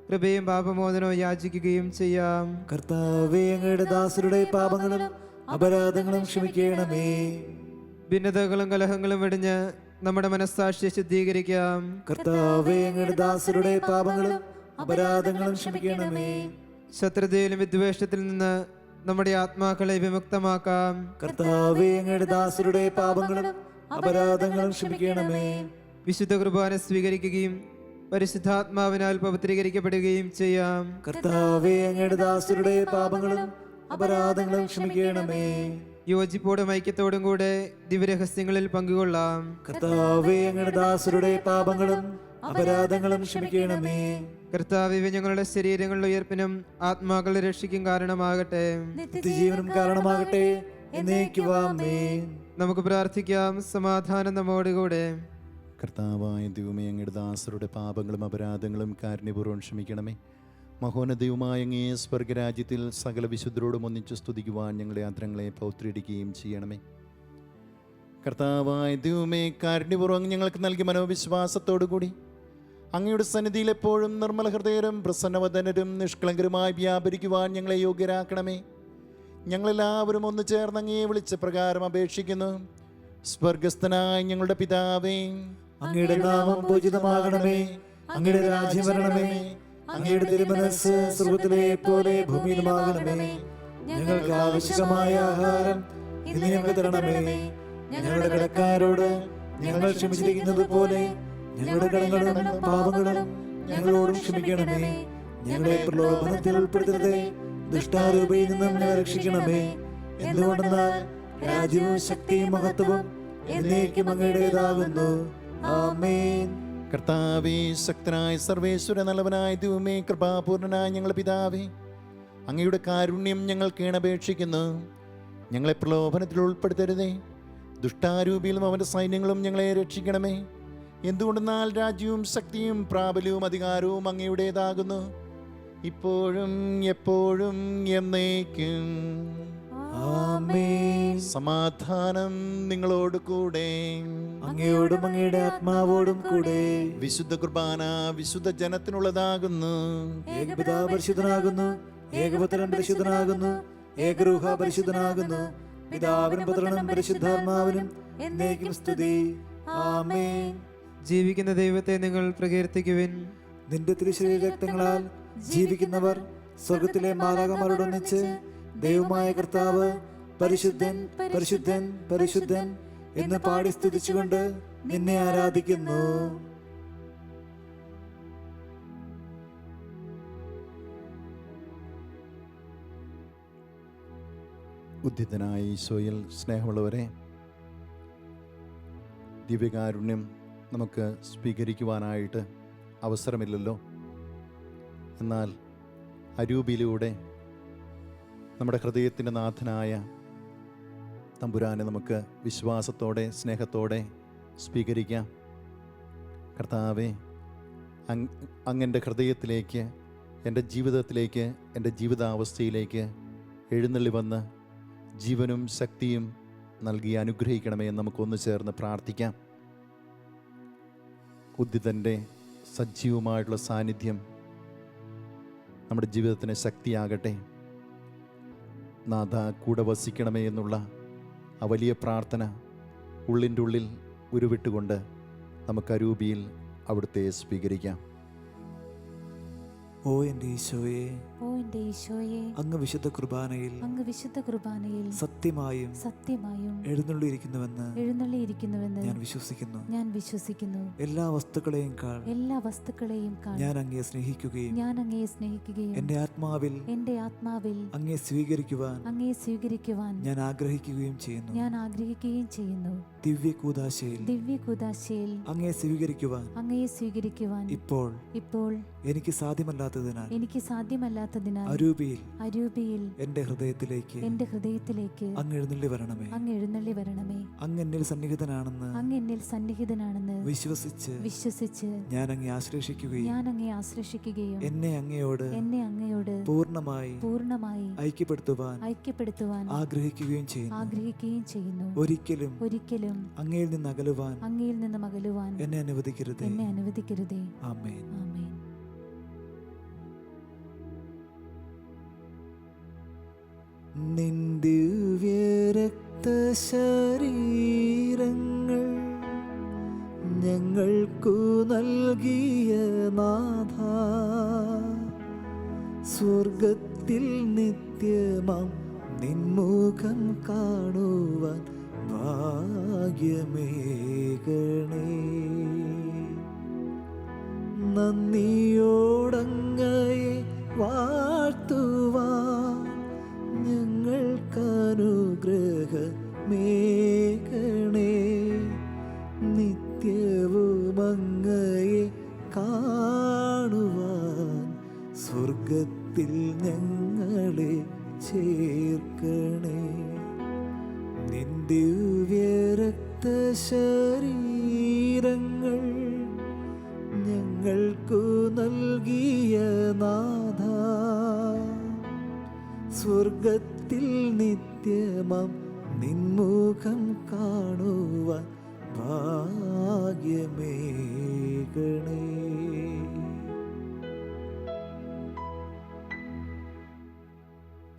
കൃപയും പാപമോചനവും യാചിക്കുകയും ചെയ്യാം. കർത്താവേ, അങ്ങയുടെ ദാസരുടെ പാപങ്ങളും അപരാധങ്ങളും ക്ഷമിക്കണമേ. ഭിന്നതകളും കലഹങ്ങളും വെടിഞ്ഞ് നമ്മുടെ മനസ്സാക്ഷിയെ ശുദ്ധീകരിക്കാം. കർത്താവേ, അങ്ങയുടെ ദാസരുടെ പാപങ്ങളും അപരാധങ്ങളും ക്ഷമിക്കണമേ. ശത്രുതയിലും വിദ്വേഷത്തിൽ നിന്ന് നമ്മുടെ ആത്മാക്കളെ വിമുക്തമാക്കാം. കർത്താവേ, അങ്ങയുടെ ദാസരുടെ പാപങ്ങളും അപരാധങ്ങളും ക്ഷമിക്കണമേ. വിശുദ്ധ കുർബാന സ്വീകരിക്കുകയും പരിശുദ്ധാത്മാവിനാൽ പവിത്രീകരിക്കപ്പെടുകയും ചെയ്യാം. കർത്താവേ, അങ്ങയുടെ ദാസരുടെ പാപങ്ങളും അപരാധങ്ങളും ക്ഷമിക്കണമേ. യോജിപ്പോടും ഐക്യത്തോടും കൂടെ ദിവ്യരഹസ്യങ്ങളിൽ പങ്കുകൊള്ളാം. കർത്താവേ, അങ്ങയുടെ ദാസരുടെ പാപങ്ങളും അപരാധങ്ങളും ക്ഷമിക്കണമേ. കർത്താവേ, ഞങ്ങളുടെ ശരീരങ്ങളുടെ ഉയർപ്പിനും ആത്മാക്കളുടെ രക്ഷയ്ക്കും കാരണമാകട്ടെ. നിത്യജീവനും കാരണമാകട്ടെ, എന്നേക്കും ആമേൻ. നമുക്ക് പ്രാർത്ഥിക്കാം. സമാധാനം നമ്മോടുകൂടെ. കർത്താവായ ദൈവമേ, അങ്ങയുടെ ദാസരുടെ പാപങ്ങളും അപരാധങ്ങളും കാരുണ്യപൂർവ്വം ക്ഷമിക്കണമേ. മഹോന്നതയുമായ അങ്ങേ സ്വർഗരാജ്യത്തിൽ സകല വിശുദ്ധരോടും ഒന്നിച്ചു സ്തുതിക്കുവാൻ ഞങ്ങളുടെ യാത്രങ്ങളെ പൗത്രീകരിക്കുകയും ചെയ്യണമേ. കർത്താവായ ദൈവമേ, കാരുണ്യപൂർവ്വം ഞങ്ങൾക്ക് നൽകിയ മനോവിശ്വാസത്തോടുകൂടി അങ്ങയുടെ സന്നിധിയിൽ എപ്പോഴും നിർമ്മല ഹൃദയരും പ്രസന്നവദനരും നിഷ്കളങ്കരുമായി വ്യാപരിക്കുവാൻ ഞങ്ങളെ യോഗ്യരാക്കണമേ. ഞങ്ങളെല്ലാവരും ഒന്ന് ചേർന്ന് അങ്ങയെ വിളിച്ച പ്രകാരം അപേക്ഷിക്കുന്നു. സ്വർഗസ്ഥനായ ഞങ്ങളുടെ പിതാവേ, അങ്ങയുടെ നാമം പൂജിതമാകണമേ. അങ്ങയുടെ രാജ്യം വരണമേ. അങ്ങയുടെ തിരുമനസ്സ് സ്വർഗ്ഗത്തിലെ പോലെ ഭൂമിയിലുമാകണമേ. ഞങ്ങൾക്ക് ആവശ്യമായ ആഹാരം ഇന്ന് ഞങ്ങൾക്ക് തരണമേ. ഞങ്ങളുടെ കടക്കാരോട് ഞങ്ങൾ ക്ഷമിച്ചിരിക്കുന്നത് പോലെ ഞങ്ങളുടെ കടങ്ങളും പാപങ്ങളും ഞങ്ങളോടും ക്ഷമിക്കണമേ. ഞങ്ങളെ പ്രലോഭനത്തിൽ ഉൾപ്പെടുത്തരുതേ, ദുഷ്ടാരൂപയിൽ നിന്നും ഞങ്ങളെ രക്ഷിക്കണമേ. എന്തുകൊണ്ടെന്നാൽ രാജ്യവും ശക്തിയും മഹത്വവും എന്നേക്കും അങ്ങയുടേതാകുന്നു. ആമേൻ. കർത്താവേ, ശക്തനായ സർവേശ്വര നല്ലവനായ ദൈവമേ, കൃപാപൂർണനായ ഞങ്ങളുടെ പിതാവേ, അങ്ങയുടെ കാരുണ്യം ഞങ്ങൾ കേണപേക്ഷിക്കുന്നു. ഞങ്ങളെ പ്രലോഭനത്തിൽ ഉൾപ്പെടുത്തരുതേ, ദുഷ്ടാരൂപിയിലും അവൻ്റെ സൈന്യങ്ങളും ഞങ്ങളെ രക്ഷിക്കണമേ. എന്തുകൊണ്ടെന്നാൽ രാജ്യവും ശക്തിയും പ്രാബല്യവും അധികാരവും അങ്ങയുടേതാകുന്നു, ഇപ്പോഴും എപ്പോഴും എന്നേക്കും. ആമേൻ. സമാധാനം നിങ്ങളോട് കൂടെ. അങ്ങയോടും അങ്ങയുടെ ആത്മാവോടും കൂടെ. വിശുദ്ധ കുർബാന വിശുദ്ധ ജനത്തിനുള്ളതാകുന്നു. ഏകപിതാവ് പരിശുദ്ധനാകുന്നു, ഏകപുത്രൻ പരിശുദ്ധനാകുന്നു, ഏകരൂഹ പരിശുദ്ധനാകുന്നു. പിതാവിനും പുത്രനും പരിശുദ്ധാത്മാവിനും എന്നേക്കും സ്തുതി. ആമേൻ. ജീവിക്കുന്ന ദൈവത്തെ നിങ്ങൾ പ്രകീർത്തിക്കുവിൻ. നിന്റെ തിരുശരീര രക്തങ്ങളാൽ ജീവിക്കുന്നവർ സ്വർഗത്തിലെ മാലാഖമാരോടൊന്നിച്ച് ദൈവമായ കർത്താവ് പരിശുദ്ധൻ പരിശുദ്ധൻ പരിശുദ്ധൻ എന്ന് പാടി സ്തുതിച്ചുകൊണ്ട് നിന്നെ ആരാധിക്കുന്നു. ഉദ്ധിതനായ ഈശോയിൽ സ്നേഹമുള്ളവരെ, ദിവ്യകാരുണ്യം നമുക്ക് സ്വീകരിക്കുവാനായിട്ട് അവസരമില്ലല്ലോ. എന്നാൽ അരൂപിയിലൂടെ നമ്മുടെ ഹൃദയത്തിൻ്റെ നാഥനായ തമ്പുരാനെ നമുക്ക് വിശ്വാസത്തോടെ സ്നേഹത്തോടെ സ്വീകരിക്കാം. കർത്താവേ, അങ്ങൻ്റെ ഹൃദയത്തിലേക്ക്, എൻ്റെ ജീവിതത്തിലേക്ക്, എൻ്റെ ജീവിതാവസ്ഥയിലേക്ക് എഴുന്നള്ളി വന്ന് ജീവനും ശക്തിയും നൽകി അനുഗ്രഹിക്കണമേ എന്ന് നമുക്കൊന്ന് ചേർന്ന് പ്രാർത്ഥിക്കാം. ഉദ്ധിതൻ്റെ സജീവമായിട്ടുള്ള സാന്നിധ്യം നമ്മുടെ ജീവിതത്തിന് ശക്തിയാകട്ടെ. നാഥ, കൂടെ വസിക്കണമേ എന്നുള്ള ആ വലിയ പ്രാർത്ഥന ഉള്ളിൻ്റെ ഉള്ളിൽ ഉരുവിട്ടുകൊണ്ട് നമുക്ക് അരൂപിയിൽ അവിടുത്തെ സ്വീകരിക്കാം. ഓ എൻ്റെ ഈശോയെ, ഓ എൻ്റെ ഈശോയെ, അങ്ങ് വിശുദ്ധ കുർബാനയിൽ സത്യമായും എഴുന്നള്ളിയിരിക്കുന്നുവെന്ന് ഞാൻ വിശ്വസിക്കുന്നു. എല്ലാ വസ്തുക്കളെയും ഞാൻ അങ്ങയെ സ്നേഹിക്കുകയും എൻ്റെ ആത്മാവിൽ അങ്ങയെ സ്വീകരിക്കുവാൻ ഞാൻ ആഗ്രഹിക്കുകയും ചെയ്യുന്നു. ദിവ്യകൂദാശയിൽ അങ്ങയെ സ്വീകരിക്കുവാൻ ഇപ്പോൾ എനിക്ക് സാധ്യമല്ലാത്തതിനാൽ അരൂപിയിൽ എന്റെ ഹൃദയത്തിലേക്ക് അങ്ങ് എഴുന്നള്ളി വരണമേ. അങ്ങ് എന്നിൽ സന്നിഹിതനാണെന്ന് വിശ്വസിച്ച് ഞാൻ അങ്ങയെ ആശ്ലേഷിക്കുകയും എന്നെ അങ്ങയോട് പൂർണ്ണമായി ഐക്യപ്പെടുത്തുവാൻ ആഗ്രഹിക്കുകയും ചെയ്യുന്നു. ഒരിക്കലും അങ്ങയിൽ നിന്ന് അകലുവാൻ എന്നെ അനുവദിക്കരുതേ. ആമേൻ. നിൻ ദിവ്യരക്തശരീരങ്ങൾ ഞങ്ങൾക്കു നൽകിയ നാഥ, സ്വർഗത്തിൽ നിത്യമാം നിൻമുഖം കാണുവാൻ ഭാഗ്യമേകണേ. നന്ദിയോടങ്ങയെ വാഴ്ത്തുവാൻ ഞങ്ങൾക്കനുഗ്രഹമേകണേ. നിത്യവും അങ്ങയെ കാണുവാൻ സ്വർഗത്തിൽ ഞങ്ങളെ ചേർക്കണേ. നിൻ ദിവ്യരക്തശരീരങ്ങൾ ഞങ്ങൾക്കു നൽകിയ നാഥ, സ്വർഗത്തിൽ നിത്യമാം നിൻമുഖം കാണുവാൻ ഭാഗ്യമേകണേ.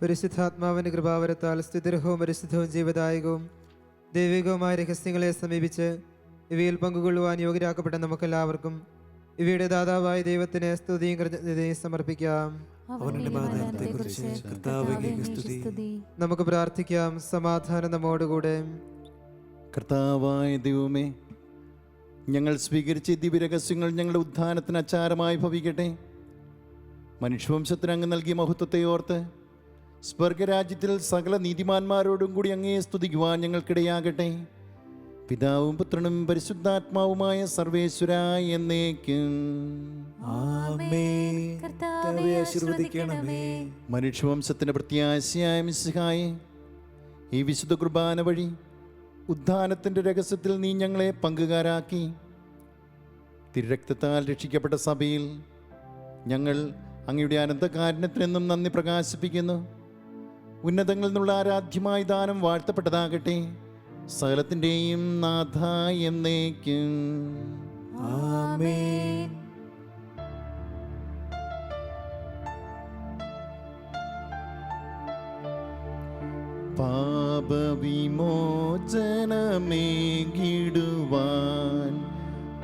പരിശുദ്ധാത്മാവിന്റെ കൃപാവരത്താൽ സ്തുതിർഹവും പരിശുദ്ധവും ജീവദായകവും ദൈവികവുമായ രഹസ്യങ്ങളെ സമീപിച്ച് ഇവയിൽ പങ്കുകൊള്ളുവാൻ യോഗ്യരാക്കപ്പെട്ട നമുക്കെല്ലാവർക്കും ഇവയുടെ ദാതാവായ ദൈവത്തിന് സ്തുതിയും കൃതജ്ഞതയും സമർപ്പിക്കാം. നമുക്ക് പ്രാർത്ഥിക്കാം. സമാധാനം നമ്മോടുകൂടെ. കർത്താവായ ദൈവമേ, ഞങ്ങൾ സ്വീകരിച്ച ദിവ്യരഹസ്യങ്ങൾ ഞങ്ങളുടെ ഉദ്ധാനത്തിന് അച്ചാരമായി ഭവിക്കട്ടെ. മനുഷ്യവംശത്തിന് അങ്ങ് നൽകിയ മഹത്വത്തെ ഓർത്ത് സ്വർഗരാജ്യത്തിൽ സകല നീതിമാന്മാരോടും കൂടി അങ്ങയെ സ്തുതിക്കുവാൻ ഞങ്ങൾക്കിടയാകട്ടെ. പിതാവും പുത്രനും പരിശുദ്ധാത്മാവുമായ സർവേശ്വരായ എന്നേക്കും മനുഷ്യവംശത്തിന്റെ പ്രത്യാശയായ മിശിഹായേ, ഈ വിശുദ്ധ കുർബാന വഴി ഉദ്ധാനത്തിന്റെ രഹസ്യത്തിൽ നീ ഞങ്ങളെ പങ്കുകാരാക്കി. തിരുരക്തത്താൽ രക്ഷിക്കപ്പെട്ട സഭയിൽ ഞങ്ങൾ അങ്ങയുടെ അനന്തകാരുണ്യത്തിനെന്നും നന്ദി പ്രകാശിപ്പിക്കുന്നു. ഉന്നതങ്ങളിൽ നിന്നുള്ള ആരാധ്യമായ ദാനം വാഴ്ത്തപ്പെട്ടതാകട്ടെ. സകലത്തിൻ്റെയും നാഥ എന്നേക്കും ആമേൻ. പാപവിമോചനമേകിടുവാൻ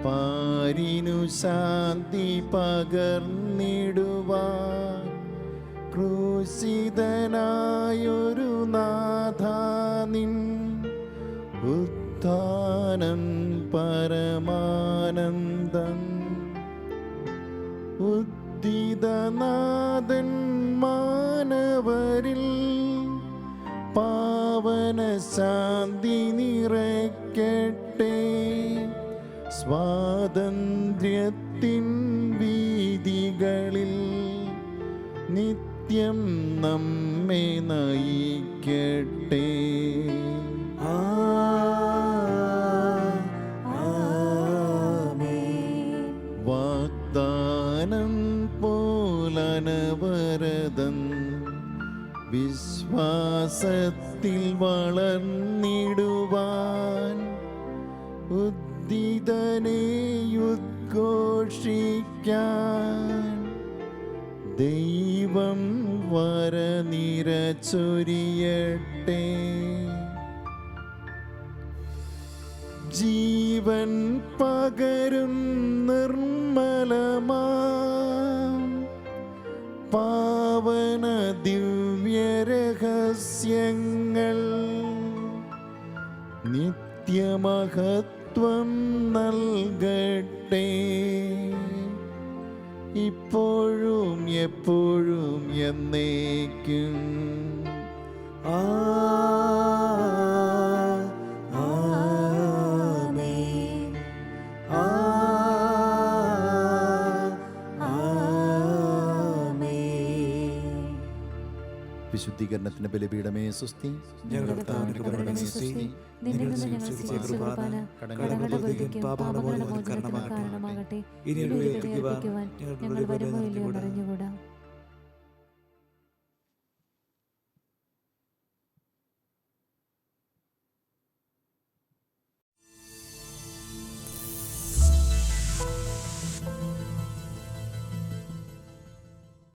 പാരിനു ശാന്തി പകർന്നിടുവാൻ ക്രൂശിതനായൊരു നാഥാനിൻ ഉത്ഥാനം പരമാനന്ദം. ഉദ്ധിതനാഥൻ മാനവരിൽ പാവന ശാന്തി നിറയ്ക്കട്ടെ. സ്വാതന്ത്ര്യത്തിൻ വീതികളിൽ നിത്യം നമ്മെ നയിക്കട്ടെ. അനവരതം വിശ്വാസത്തിൽ വളർന്നിടുവാൻ ഉദ്ദിതനെ ഉദ്ഘോഷിക്കാൻ ദൈവം വരനിര ചൊരിയട്ടെ. ജീവൻ പകരും നിർമ്മലമാം പാവന ദിവ്യരഹസ്യങ്ങൾ നിത്യമഹത്വം നൽകട്ടെ, ഇപ്പോഴും എപ്പോഴും എന്നേക്കും. ആമേൻ. ആമേൻ. വിശുദ്ധീകരണത്തിന്റെ ബലിപീഠമേ സുസ്തി. ഞങ്ങളുടെ കർത്താവിന്റെ കൃപയുടെ സ്തുതി. നിന്നിൽ നിന്ന് ഞങ്ങൾ സ്വീകരിച്ച കുർബാന കടങ്ങളുടെ പൊറുതിക്കും പാപങ്ങളുടെ മോചനത്തിനും കാരണമാകട്ടെ. ഇനി ഒരു ഉയർത്തിക്കുവാൻ ഞങ്ങൾ വരുമോ ഇല്ലയോ എന്നറിഞ്ഞുകൂടാ.